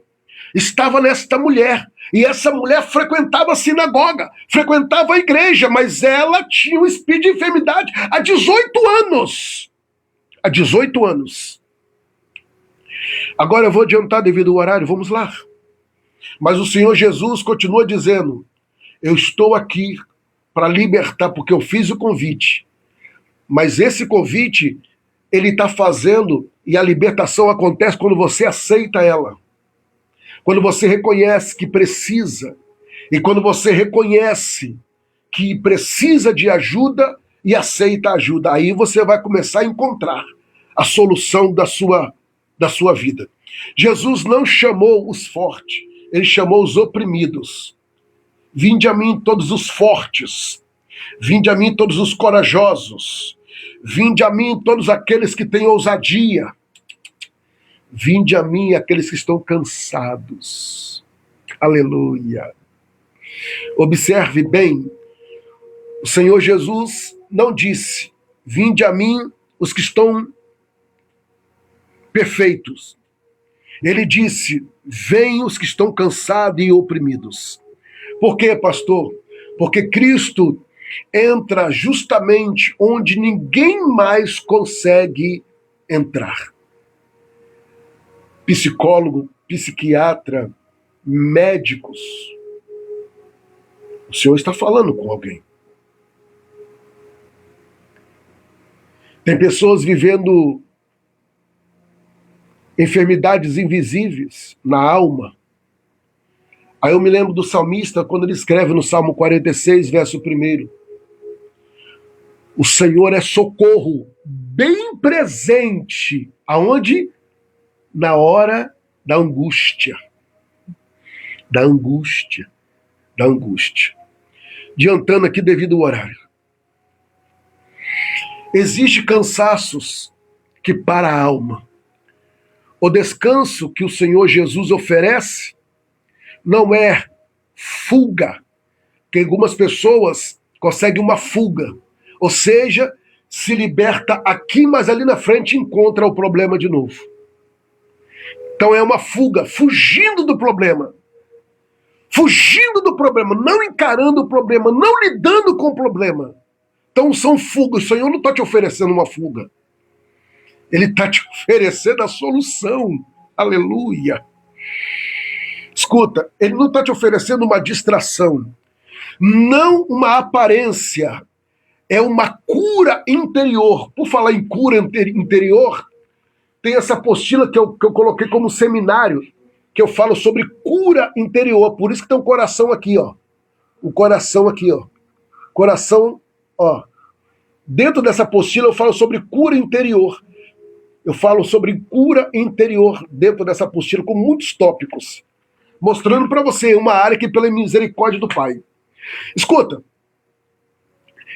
Speaker 2: Estava nesta mulher. E essa mulher frequentava a sinagoga, frequentava a igreja, mas ela tinha um espírito de enfermidade há 18 anos. Há 18 anos. Agora eu vou adiantar devido ao horário, vamos lá. Mas o Senhor Jesus continua dizendo: eu estou aqui para libertar, porque eu fiz o convite. Mas esse convite, ele está fazendo, e a libertação acontece quando você aceita ela. Quando você reconhece que precisa, e quando você reconhece que precisa de ajuda, e aceita ajuda. Aí você vai começar a encontrar a solução da sua vida. Jesus não chamou os fortes, ele chamou os oprimidos. Vinde a mim todos os fortes, vinde a mim todos os corajosos, vinde a mim todos aqueles que têm ousadia, vinde a mim aqueles que estão cansados. Aleluia. Observe bem, o Senhor Jesus não disse, vinde a mim os que estão perfeitos. Ele disse, vem os que estão cansados e oprimidos. Por quê, pastor? Porque Cristo entra justamente onde ninguém mais consegue entrar. Psicólogo, psiquiatra, médicos. O Senhor está falando com alguém. Tem pessoas vivendo enfermidades invisíveis na alma. Aí eu me lembro do salmista, quando ele escreve no Salmo 46, verso 1. O Senhor é socorro bem presente. Aonde? Na hora da angústia. Da angústia. Da angústia. Adiantando aqui devido ao horário. Existem cansaços que para a alma. O descanso que o Senhor Jesus oferece não é fuga, que algumas pessoas conseguem uma fuga, ou seja, se liberta aqui, mas ali na frente encontra o problema de novo. Então é uma fuga, fugindo do problema. Fugindo do problema, não encarando o problema, não lidando com o problema. Então são fugas. O Senhor não está te oferecendo uma fuga. Ele está te oferecendo a solução. Aleluia. Escuta, ele não está te oferecendo uma distração. Não uma aparência. É uma cura interior. Por falar em cura interior, tem essa apostila que eu coloquei como seminário, que eu falo sobre cura interior. Por isso que tem um coração aqui, ó. O coração aqui, ó. Coração, ó. Dentro dessa apostila eu falo sobre cura interior. Eu falo sobre cura interior dentro dessa apostila, com muitos tópicos, mostrando para você uma área que pela misericórdia do Pai. Escuta,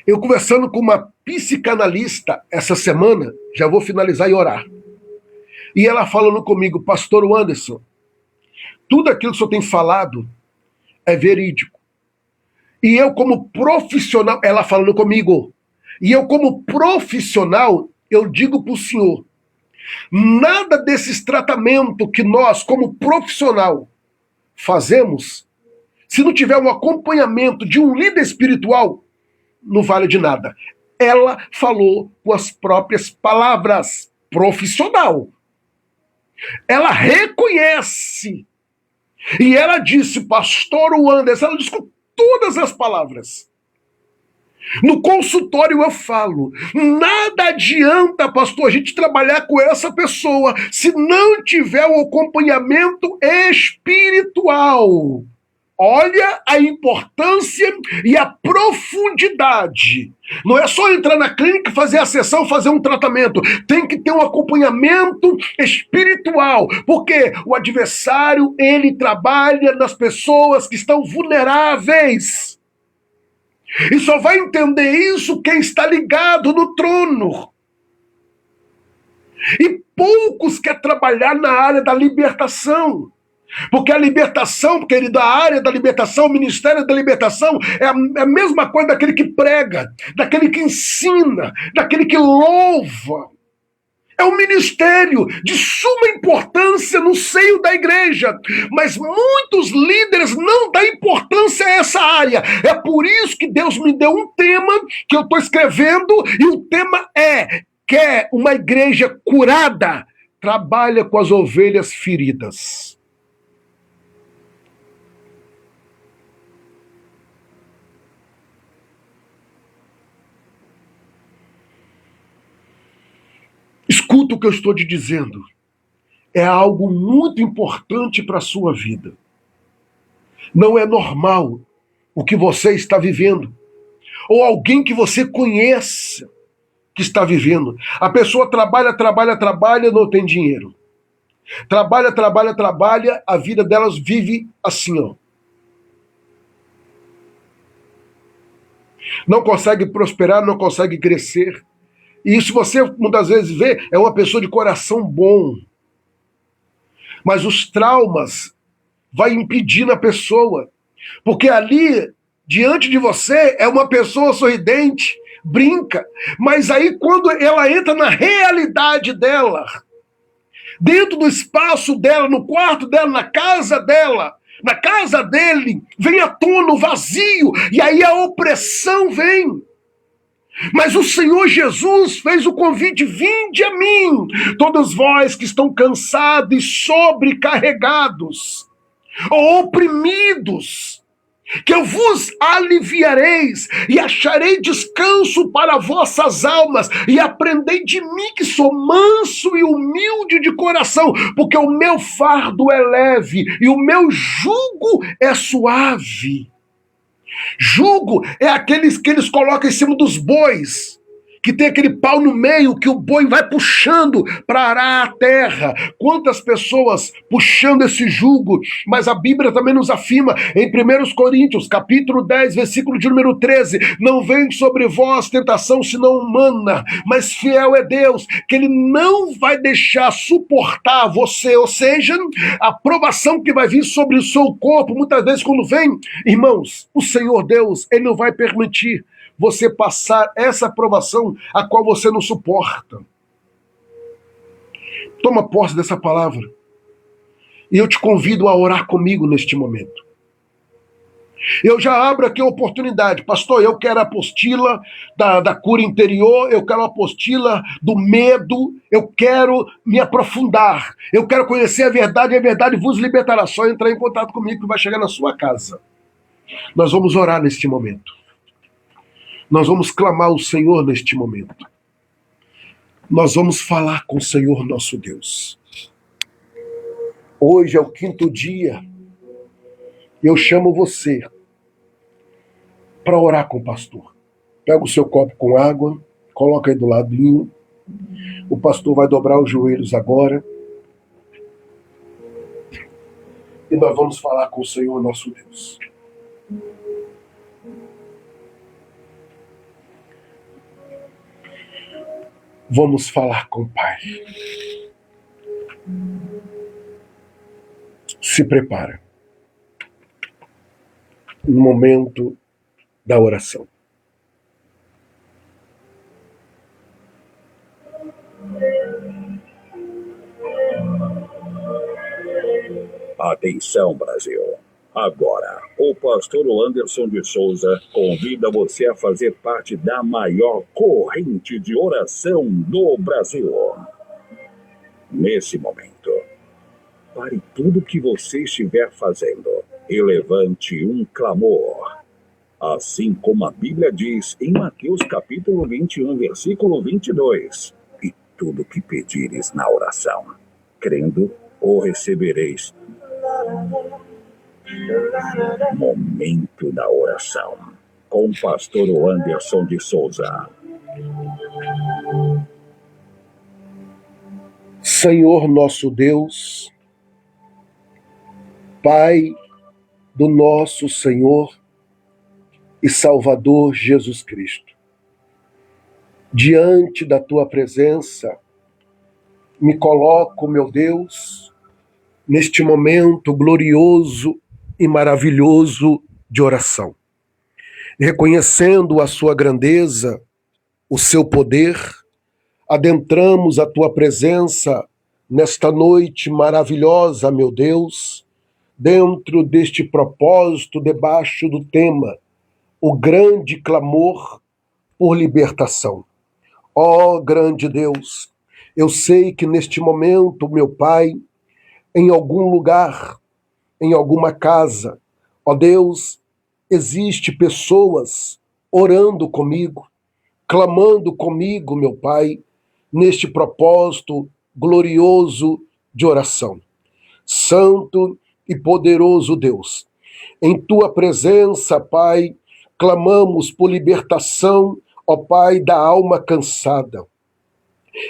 Speaker 2: eu conversando com uma psicanalista essa semana, já vou finalizar e orar, e ela falando comigo, pastor Anderson, tudo aquilo que o senhor tem falado é verídico. E eu como profissional, ela falando comigo, e eu como profissional, eu digo para o senhor, nada desses tratamentos que nós, como profissional, fazemos, se não tiver um acompanhamento de um líder espiritual, não vale de nada. Ela falou com as próprias palavras, profissional. Ela reconhece. E ela disse, pastor Anderson, ela disse com todas as palavras. No consultório eu falo, nada adianta, pastor, a gente trabalhar com essa pessoa se não tiver um acompanhamento espiritual. Olha a importância e a profundidade. Não é só entrar na clínica, fazer a sessão, fazer um tratamento. Tem que ter um acompanhamento espiritual, porque o adversário, ele trabalha nas pessoas que estão vulneráveis. E só vai entender isso quem está ligado no trono. E poucos querem trabalhar na área da libertação. Porque a libertação, querido, a área da libertação, o ministério da libertação é a mesma coisa daquele que prega, daquele que ensina, daquele que louva. É um ministério de suma importância no seio da igreja, mas muitos líderes não dão importância a essa área. É por isso que Deus me deu um tema que eu estou escrevendo, e o tema quer uma igreja curada, trabalha com as ovelhas feridas. Escuta o que eu estou te dizendo. É algo muito importante para a sua vida. Não é normal o que você está vivendo. ou alguém que você conheça que está vivendo. A pessoa trabalha, não tem dinheiro. Trabalha, a vida delas vive assim, ó. Não consegue prosperar, não consegue crescer. E isso você muitas vezes vê, é uma pessoa de coração bom. Mas os traumas vai impedindo a pessoa. Porque ali, diante de você, é uma pessoa sorridente, brinca. Mas aí quando ela entra na realidade dela, dentro do espaço dela, no quarto dela, na casa dele, vem à tona o vazio, e aí a opressão vem. Mas o Senhor Jesus fez o convite: vinde a mim, todos vós que estão cansados e sobrecarregados, ou oprimidos, que eu vos aliviareis e acharei descanso para vossas almas, e aprendei de mim, que sou manso e humilde de coração, porque o meu fardo é leve e o meu jugo é suave. Jugo é aqueles que eles colocam em cima dos bois, que tem aquele pau no meio que o boi vai puxando para arar a terra. Quantas pessoas puxando esse jugo, mas a Bíblia também nos afirma em 1 Coríntios, capítulo 10, versículo de número 13, não vem sobre vós tentação senão humana, mas fiel é Deus, que Ele não vai deixar suportar você, ou seja, a provação que vai vir sobre o seu corpo, muitas vezes quando vem, irmãos, o Senhor Deus, Ele não vai permitir você passar essa provação a qual você não suporta. Toma posse dessa palavra. E eu te convido a orar comigo neste momento. Eu já abro aqui a oportunidade. Pastor, eu quero a apostila da cura interior, eu quero a apostila do medo, eu quero me aprofundar, eu quero conhecer a verdade e a verdade vos libertará. Só entrar em contato comigo que vai chegar na sua casa. Nós vamos orar neste momento. Nós vamos clamar ao Senhor neste momento. Nós vamos falar com o Senhor nosso Deus. Hoje é o 5º dia. Eu chamo você para orar com o pastor. Pega o seu copo com água, coloca aí do ladinho. O pastor vai dobrar os joelhos agora. E nós vamos falar com o Senhor nosso Deus. Vamos falar com o Pai. Se prepara. No momento da oração.
Speaker 3: Atenção, Brasil. Agora, o pastor Anderson de Souza convida você a fazer parte da maior corrente de oração do Brasil. Nesse momento, pare tudo o que você estiver fazendo e levante um clamor. Assim como a Bíblia diz em Mateus capítulo 21, versículo 22. E tudo que pedires na oração, crendo, o recebereis. Momento da oração, com o pastor Anderson de Souza.
Speaker 2: Senhor nosso Deus, Pai do nosso Senhor e Salvador Jesus Cristo, diante da Tua presença, me coloco, meu Deus, neste momento glorioso e maravilhoso de oração, reconhecendo a Sua grandeza, o Seu poder, adentramos a Tua presença nesta noite maravilhosa, meu Deus, dentro deste propósito, debaixo do tema, o grande clamor por libertação. Ó grande Deus, eu sei que neste momento, meu Pai, em algum lugar, em alguma casa, ó Deus, existe pessoas orando comigo, clamando comigo, meu Pai, neste propósito glorioso de oração. Santo e poderoso Deus, em Tua presença, Pai, clamamos por libertação, ó Pai, da alma cansada.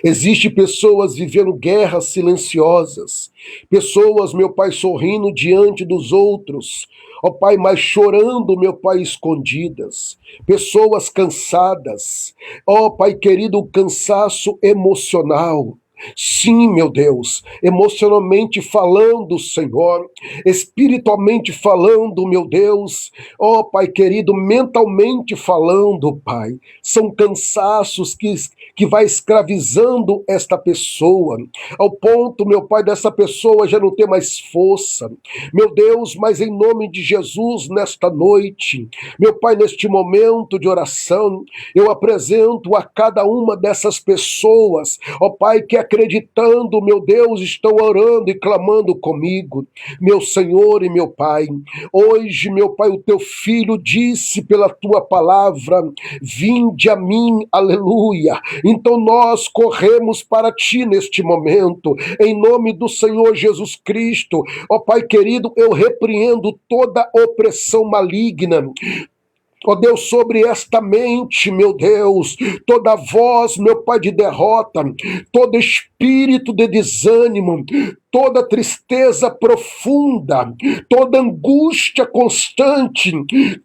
Speaker 2: Existem pessoas vivendo guerras silenciosas, pessoas, meu Pai, sorrindo diante dos outros, ó Pai, mas chorando, meu Pai, escondidas, pessoas cansadas, ó Pai querido, cansaço emocional. Sim, meu Deus, emocionalmente falando, Senhor, espiritualmente falando, meu Deus, ó Pai querido, mentalmente falando, Pai, são cansaços que vai escravizando esta pessoa, ao ponto, meu Pai, dessa pessoa já não ter mais força. Meu Deus, mas em nome de Jesus, nesta noite, meu Pai, neste momento de oração, eu apresento a cada uma dessas pessoas, ó Pai, que acreditando, meu Deus, estão orando e clamando comigo, meu Senhor e meu Pai. Hoje, meu Pai, o teu filho disse pela tua palavra: vinde a mim, aleluia. Então nós corremos para ti neste momento, em nome do Senhor Jesus Cristo. Ó Pai querido, eu repreendo toda opressão maligna, ó Deus, sobre esta mente, meu Deus, toda voz, meu Pai, de derrota, todo espírito de desânimo, toda tristeza profunda, toda angústia constante,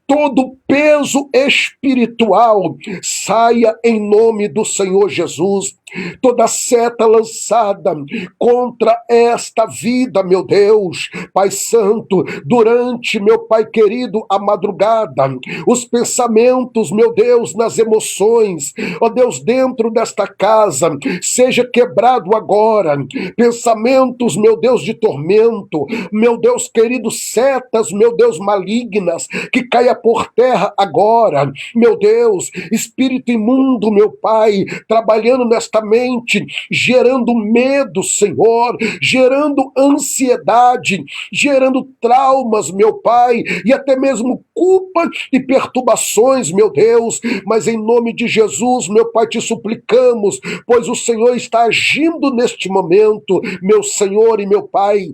Speaker 2: todo peso espiritual, saia em nome do Senhor Jesus. Toda seta lançada contra esta vida, meu Deus, Pai Santo, durante, meu Pai querido, a madrugada, os pensamentos, meu Deus, nas emoções, ó Deus, dentro desta casa, seja quebrado agora, pensamentos, meu Deus, de tormento, meu Deus querido, setas, meu Deus, malignas, que caia por terra agora, meu Deus, espírito imundo, meu Pai, trabalhando nesta mente, gerando medo, Senhor, gerando ansiedade, gerando traumas, meu Pai, e até mesmo culpa e perturbações, meu Deus, mas em nome de Jesus, meu Pai, te suplicamos, pois o Senhor está agindo neste momento, meu Senhor e meu Pai.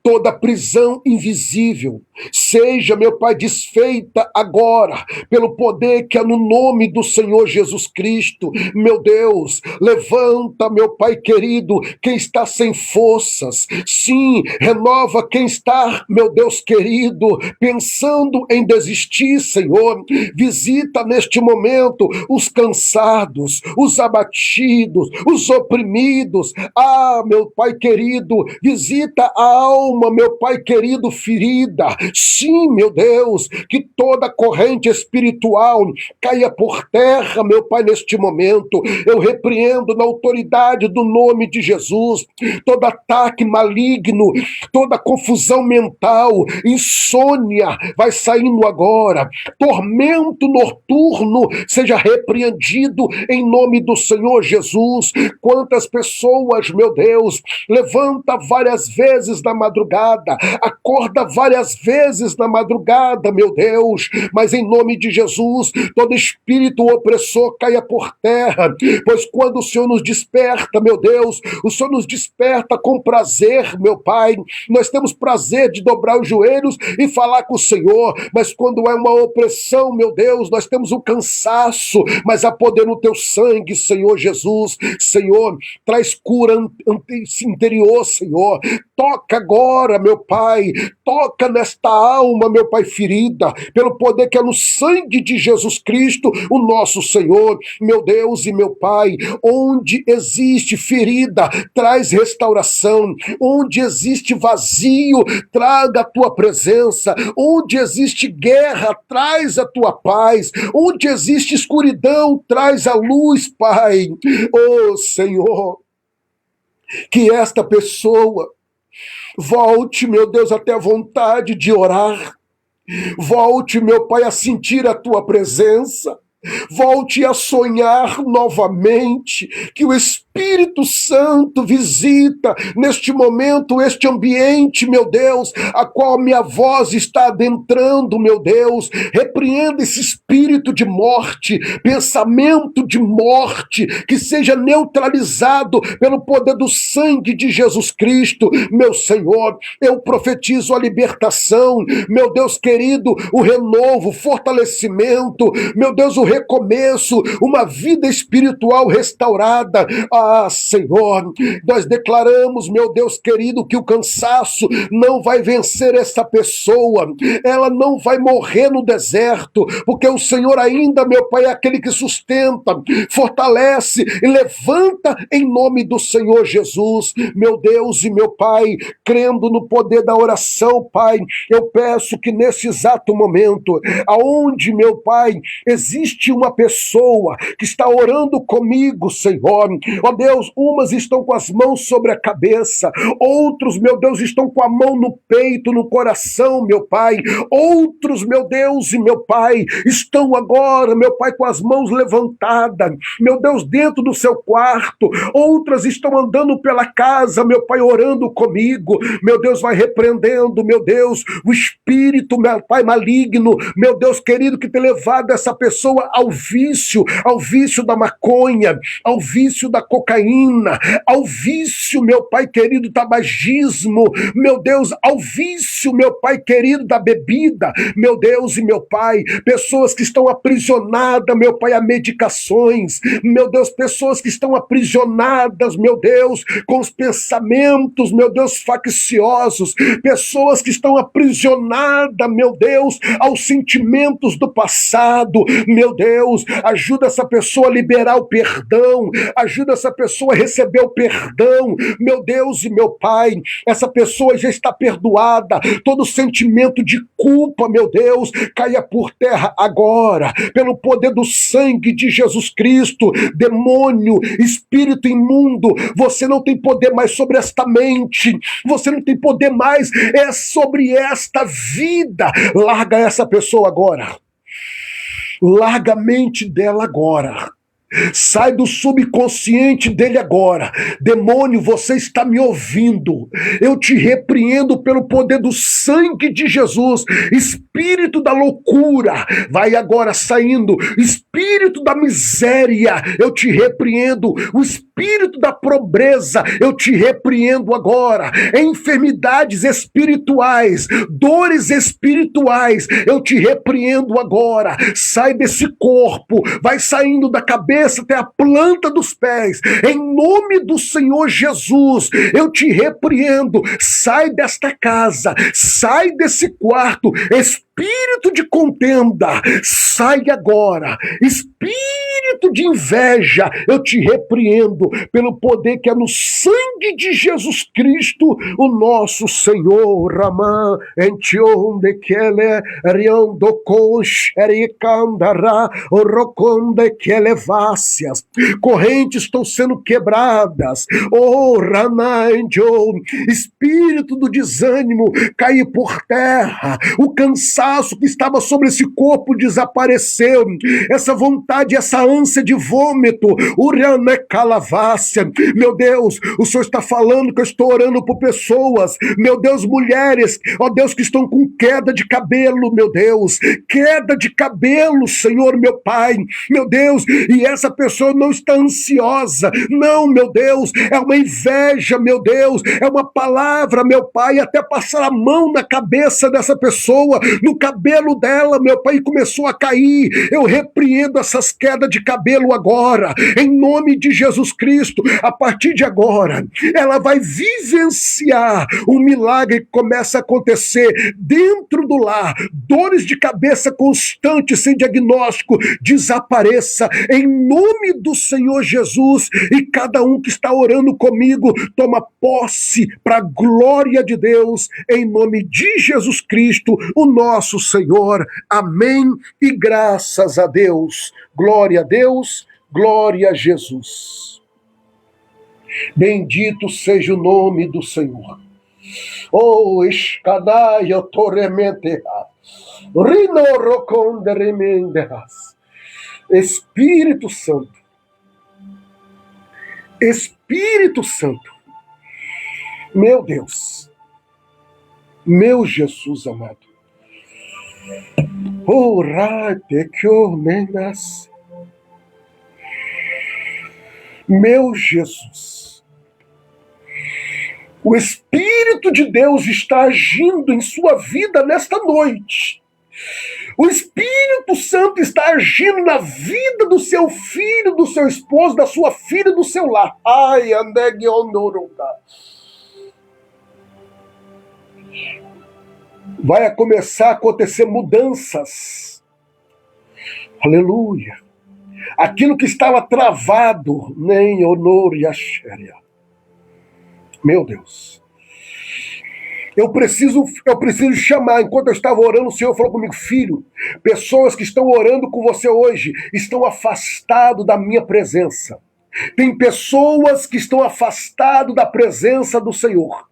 Speaker 2: Toda prisão invisível seja, meu Pai, desfeita agora pelo poder que é no nome do Senhor Jesus Cristo. Meu Deus, levanta, meu Pai querido, quem está sem forças. Sim, renova quem está, meu Deus querido, pensando em desistir, Senhor. Visita neste momento os cansados, os abatidos, os oprimidos. Ah, meu Pai querido, visita a alma, meu Pai querido, ferida. Sim, meu Deus, que toda corrente espiritual caia por terra, meu Pai, neste momento. Eu repreendo na autoridade do nome de Jesus todo ataque maligno, toda confusão mental, insônia vai saindo agora, tormento noturno seja repreendido em nome do Senhor Jesus. Quantas pessoas, meu Deus, levanta várias vezes na madrugada, acorda várias vezes na madrugada, meu Deus, mas em nome de Jesus, todo espírito opressor caia por terra, pois quando o Senhor nos desperta, meu Deus, o Senhor nos desperta com prazer, meu Pai, nós temos prazer de dobrar os joelhos e falar com o Senhor, mas quando é uma opressão, meu Deus, nós temos um cansaço, mas há poder no teu sangue, Senhor Jesus. Senhor, traz cura interior, Senhor, toca agora, meu Pai, toca nesta alma, meu Pai, ferida, pelo poder que é no sangue de Jesus Cristo, o nosso Senhor, meu Deus e meu Pai. Onde existe ferida, traz restauração. Onde existe vazio, traga a tua presença. Onde existe guerra, traz a tua paz. Onde existe escuridão, traz a luz, Pai. Oh, Senhor, que esta pessoa volte, meu Deus, até a vontade de orar. Volte, meu Pai, a sentir a tua presença. Volte a sonhar novamente, que o Espírito Espírito Santo, visita neste momento este ambiente, meu Deus, a qual minha voz está adentrando, meu Deus. Repreenda esse espírito de morte, pensamento de morte, que seja neutralizado pelo poder do sangue de Jesus Cristo, meu Senhor. Eu profetizo a libertação, meu Deus querido, o renovo, o fortalecimento, meu Deus, o recomeço, uma vida espiritual restaurada. Ah, Senhor, nós declaramos, meu Deus querido, que o cansaço não vai vencer essa pessoa, ela não vai morrer no deserto, porque o Senhor ainda, meu Pai, é aquele que sustenta, fortalece e levanta em nome do Senhor Jesus. Meu Deus e meu Pai, crendo no poder da oração, Pai, eu peço que nesse exato momento, aonde, meu Pai, existe uma pessoa que está orando comigo, Senhor, ó Deus, umas estão com as mãos sobre a cabeça, outros, meu Deus, estão com a mão no peito, no coração, meu Pai, outros, meu Deus e meu Pai, estão agora, meu Pai, com as mãos levantadas, meu Deus, dentro do seu quarto, outras estão andando pela casa, meu Pai, orando comigo, meu Deus, vai repreendendo, meu Deus, o espírito, meu Pai, maligno, meu Deus querido, que tem levado essa pessoa ao vício da maconha, ao vício da cocaína, ao vício, meu Pai querido, do tabagismo, meu Deus, ao vício, meu Pai querido, da bebida, meu Deus e meu Pai, pessoas que estão aprisionadas, meu Pai, a medicações, meu Deus, pessoas que estão aprisionadas, meu Deus, com os pensamentos, meu Deus, facciosos, pessoas que estão aprisionadas, meu Deus, aos sentimentos do passado, meu Deus, ajuda essa pessoa a liberar o perdão, ajuda essa pessoa a receber o perdão, meu Deus e meu Pai, essa pessoa já está perdoada, todo sentimento de culpa, meu Deus, caia por terra agora, pelo poder do sangue de Jesus Cristo. Demônio, espírito imundo, você não tem poder mais sobre esta mente, você não tem poder mais sobre esta vida. Larga essa pessoa agora, larga a mente dela agora, sai do subconsciente dele agora. Demônio, você está me ouvindo? Eu te repreendo pelo poder do sangue de Jesus. Espírito da loucura, vai agora saindo. Espírito da miséria, eu te repreendo. O espírito da pobreza, eu te repreendo agora. Enfermidades espirituais, dores espirituais, eu te repreendo agora. Sai desse corpo, vai saindo da cabeça até a planta dos pés, em nome do Senhor Jesus, eu te repreendo. Sai desta casa, sai desse quarto, espírito de contenda, sai agora. Espírito de inveja, eu te repreendo pelo poder que é no sangue de Jesus Cristo, o nosso Senhor. Ramã, entionde kele, riando conch, ericandara, roconde kele vácias. Correntes estão sendo quebradas. Oh, Ranainjo, espírito do desânimo, cair por terra. O cansaço que estava sobre esse corpo desapareceu. Essa vontade, essa ânsia de vômito, meu Deus, o Senhor está falando que eu estou orando por pessoas, meu Deus, mulheres, ó Deus, que estão com queda de cabelo, meu Deus, queda de cabelo, Senhor, meu Pai, meu Deus, e essa pessoa não está ansiosa, não, meu Deus, é uma inveja, meu Deus, é uma palavra, meu Pai, até passar a mão na cabeça dessa pessoa, no cabelo dela, meu Pai, começou a cair. Eu repreendo essas quedas de cabelo agora, em nome de Jesus Cristo. A partir de agora, ela vai vivenciar um milagre que começa a acontecer dentro do lar. Dores de cabeça constantes, sem diagnóstico, desapareça em nome do Senhor Jesus. E cada um que está orando comigo, toma posse para a glória de Deus, em nome de Jesus Cristo, o nosso Senhor. Amém e graças a Deus. Glória a Deus, glória a Jesus. Bendito seja o nome do Senhor. Oh, escadaia tormenterá. Espírito Santo, Espírito Santo, meu Deus, meu Jesus amado. Meu Jesus, o Espírito de Deus está agindo em sua vida nesta noite. O Espírito Santo está agindo na vida do seu filho, do seu esposo, da sua filha, do seu lar. Ai, Andegionoroga. Vai começar a acontecer mudanças. Aleluia. Aquilo que estava travado, nem honor e axéria. Meu Deus. Eu preciso chamar. Enquanto eu estava orando, o Senhor falou comigo: filho, pessoas que estão orando com você hoje estão afastadas da minha presença. Tem pessoas que estão afastadas da presença do Senhor.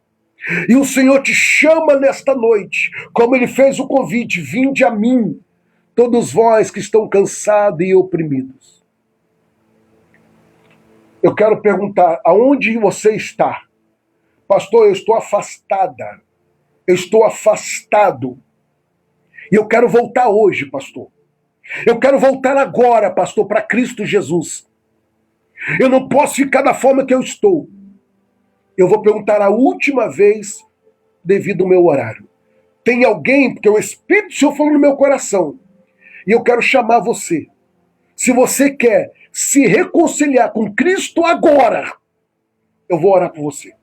Speaker 2: E o Senhor te chama nesta noite, como Ele fez o convite: vinde a mim, todos vós que estão cansados e oprimidos. Eu quero perguntar, aonde você está? Pastor, eu estou afastada. Eu estou afastado. E eu quero voltar hoje, pastor. Eu quero voltar agora, pastor, para Cristo Jesus. Eu não posso ficar da forma que eu estou. Eu vou perguntar a última vez, devido ao meu horário. Tem alguém, porque o Espírito do Senhor falou no meu coração, e eu quero chamar você. Se você quer se reconciliar com Cristo agora, eu vou orar por você.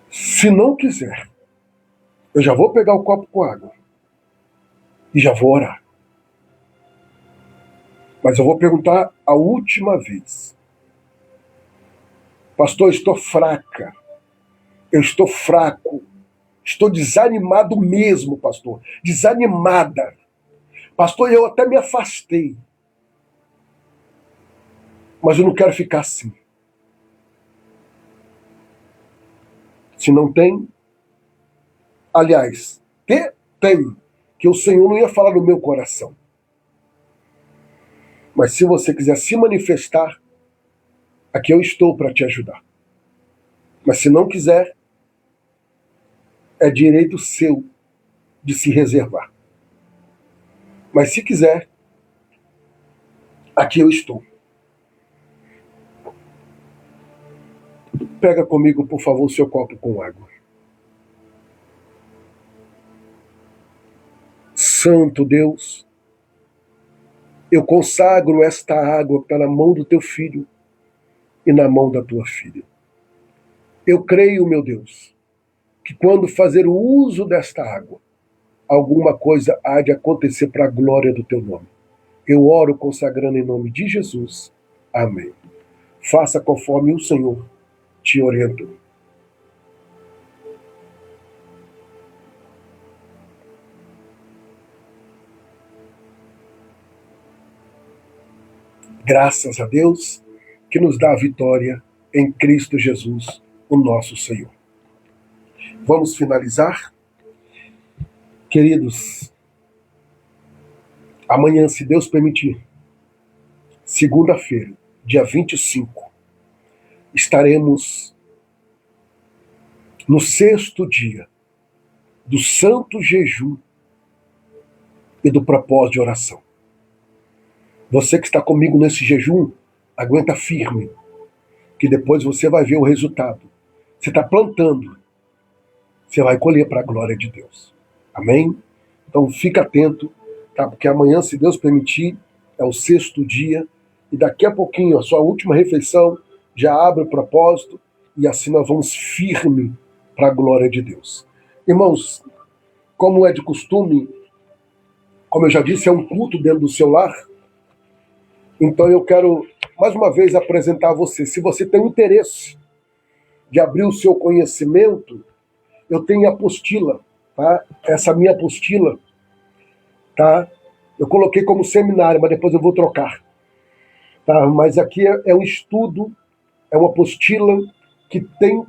Speaker 2: Se não quiser, eu já vou pegar o copo com água e já vou orar. Mas eu vou perguntar a última vez. Pastor, eu estou fraca. Eu estou fraco. Estou desanimado mesmo, pastor. Desanimada. Pastor, eu até me afastei. Mas eu não quero ficar assim. Se não tem, aliás, tem, que o Senhor não ia falar no meu coração. Mas se você quiser se manifestar, aqui eu estou para te ajudar. Mas se não quiser, é direito seu de se reservar. Mas se quiser, aqui eu estou. Pega comigo, por favor, o seu copo com água. Santo Deus, eu consagro esta água que está na mão do teu filho e na mão da tua filha. Eu creio, meu Deus, que quando fazer o uso desta água, alguma coisa há de acontecer para a glória do teu nome. Eu oro consagrando em nome de Jesus. Amém. Faça conforme o Senhor te orientou. Graças a Deus que nos dá a vitória em Cristo Jesus, o nosso Senhor. Vamos finalizar? Queridos, amanhã, se Deus permitir, segunda-feira, dia 25, estaremos no 6º dia do santo jejum e do propósito de oração. Você que está comigo nesse jejum, aguenta firme, que depois você vai ver o resultado. Você está plantando, você vai colher para a glória de Deus. Amém? Então fica atento, tá? Porque amanhã, se Deus permitir, é o 6º dia, e daqui a pouquinho, a sua última refeição, já abre o propósito, e assim nós vamos firme para a glória de Deus. Irmãos, como é de costume, como eu já disse, é um culto dentro do seu lar. Então eu quero, mais uma vez, apresentar a você. Se você tem interesse de abrir o seu conhecimento, eu tenho a apostila, tá? Essa minha apostila, tá? Eu coloquei como seminário, mas depois eu vou trocar. Tá? Mas aqui é um estudo, é uma apostila que tem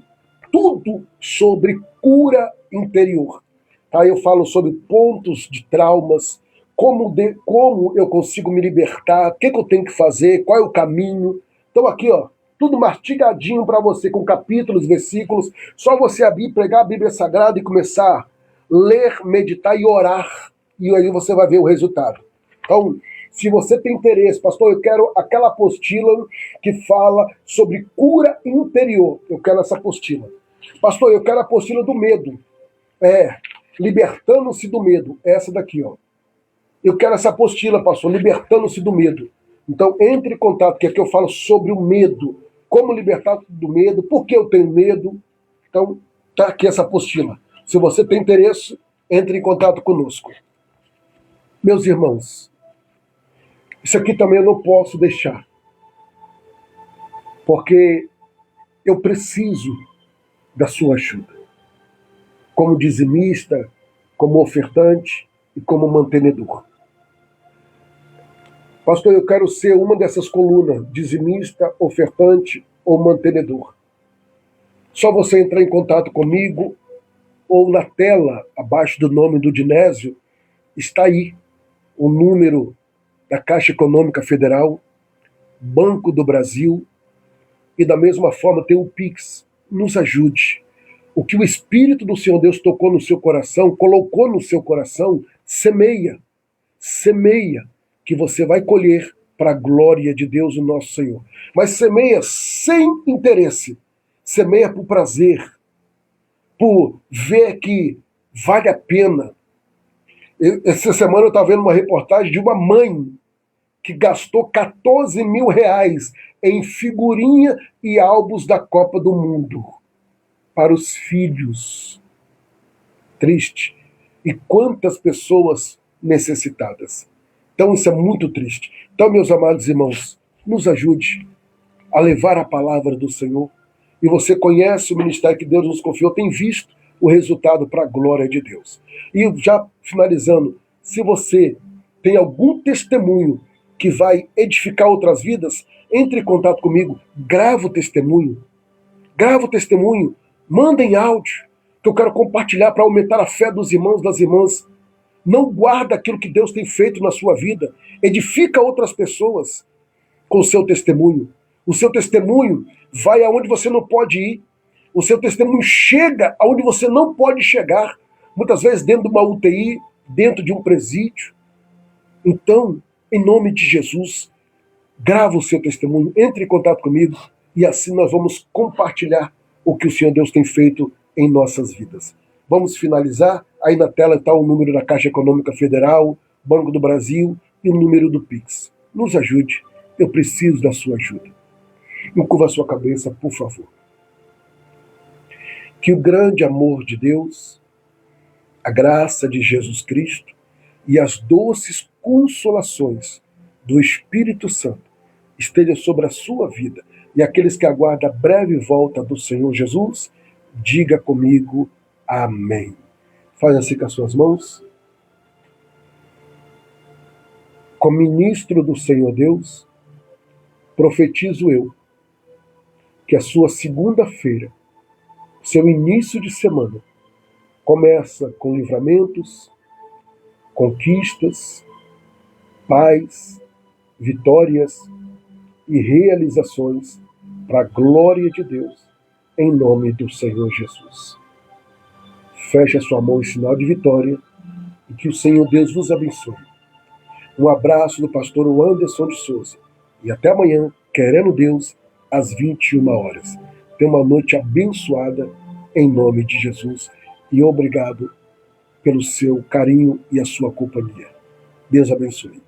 Speaker 2: tudo sobre cura interior. Tá? Eu falo sobre pontos de traumas, como eu consigo me libertar, o que eu tenho que fazer, qual é o caminho. Então aqui, ó, tudo mastigadinho para você, com capítulos, versículos. Só você abrir, pegar a Bíblia Sagrada e começar a ler, meditar e orar. E aí você vai ver o resultado. Então, se você tem interesse, pastor, eu quero aquela apostila que fala sobre cura interior. Eu quero essa apostila. Pastor, eu quero a apostila do medo. Libertando-se do medo. Essa daqui, ó. Eu quero essa apostila, pastor, libertando-se do medo. Então, entre em contato, que aqui eu falo sobre o medo. Como libertar do medo, por que eu tenho medo. Então, tá aqui essa apostila. Se você tem interesse, entre em contato conosco. Meus irmãos, isso aqui também eu não posso deixar. Porque eu preciso da sua ajuda. Como dizimista, como ofertante e como mantenedor. Pastor, eu quero ser uma dessas colunas, dizimista, ofertante ou mantenedor. Só você entrar em contato comigo ou na tela, abaixo do nome do Dinésio, está aí o número da Caixa Econômica Federal, Banco do Brasil, e da mesma forma tem o Pix. Nos ajude. O que o Espírito do Senhor Deus tocou no seu coração, colocou no seu coração, semeia. Semeia, que você vai colher para a glória de Deus, o nosso Senhor. Mas semeia sem interesse. Semeia por prazer, por ver que vale a pena. Essa semana eu estava vendo uma reportagem de uma mãe que gastou 14 mil reais em figurinha e álbuns da Copa do Mundo para os filhos. Triste. E quantas pessoas necessitadas. Então isso é muito triste. Então, meus amados irmãos, nos ajude a levar a palavra do Senhor. E você conhece o ministério que Deus nos confiou, tem visto o resultado para a glória de Deus. E já finalizando, se você tem algum testemunho que vai edificar outras vidas, entre em contato comigo, grava o testemunho, manda em áudio, que eu quero compartilhar para aumentar a fé dos irmãos, das irmãs. Não guarda aquilo que Deus tem feito na sua vida. Edifica outras pessoas com o seu testemunho. O seu testemunho vai aonde você não pode ir. O seu testemunho chega aonde você não pode chegar. Muitas vezes dentro de uma UTI, dentro de um presídio. Então, em nome de Jesus, grava o seu testemunho, entre em contato comigo e assim nós vamos compartilhar o que o Senhor Deus tem feito em nossas vidas. Vamos finalizar. Aí na tela está o número da Caixa Econômica Federal, Banco do Brasil e o número do Pix. Nos ajude. Eu preciso da sua ajuda. Encurva a sua cabeça, por favor. Que o grande amor de Deus, a graça de Jesus Cristo e as doces consolações do Espírito Santo esteja sobre a sua vida. E aqueles que aguardam a breve volta do Senhor Jesus, diga comigo, amém. Faz assim com as suas mãos. Como ministro do Senhor Deus, profetizo eu que a sua segunda-feira, seu início de semana, começa com livramentos, conquistas, paz, vitórias e realizações para a glória de Deus, em nome do Senhor Jesus. Feche a sua mão em sinal de vitória e que o Senhor Deus vos abençoe. Um abraço do pastor Anderson de Souza. E até amanhã, querendo Deus, às 21 horas. Tenha uma noite abençoada, em nome de Jesus. E obrigado pelo seu carinho e a sua companhia. Deus abençoe.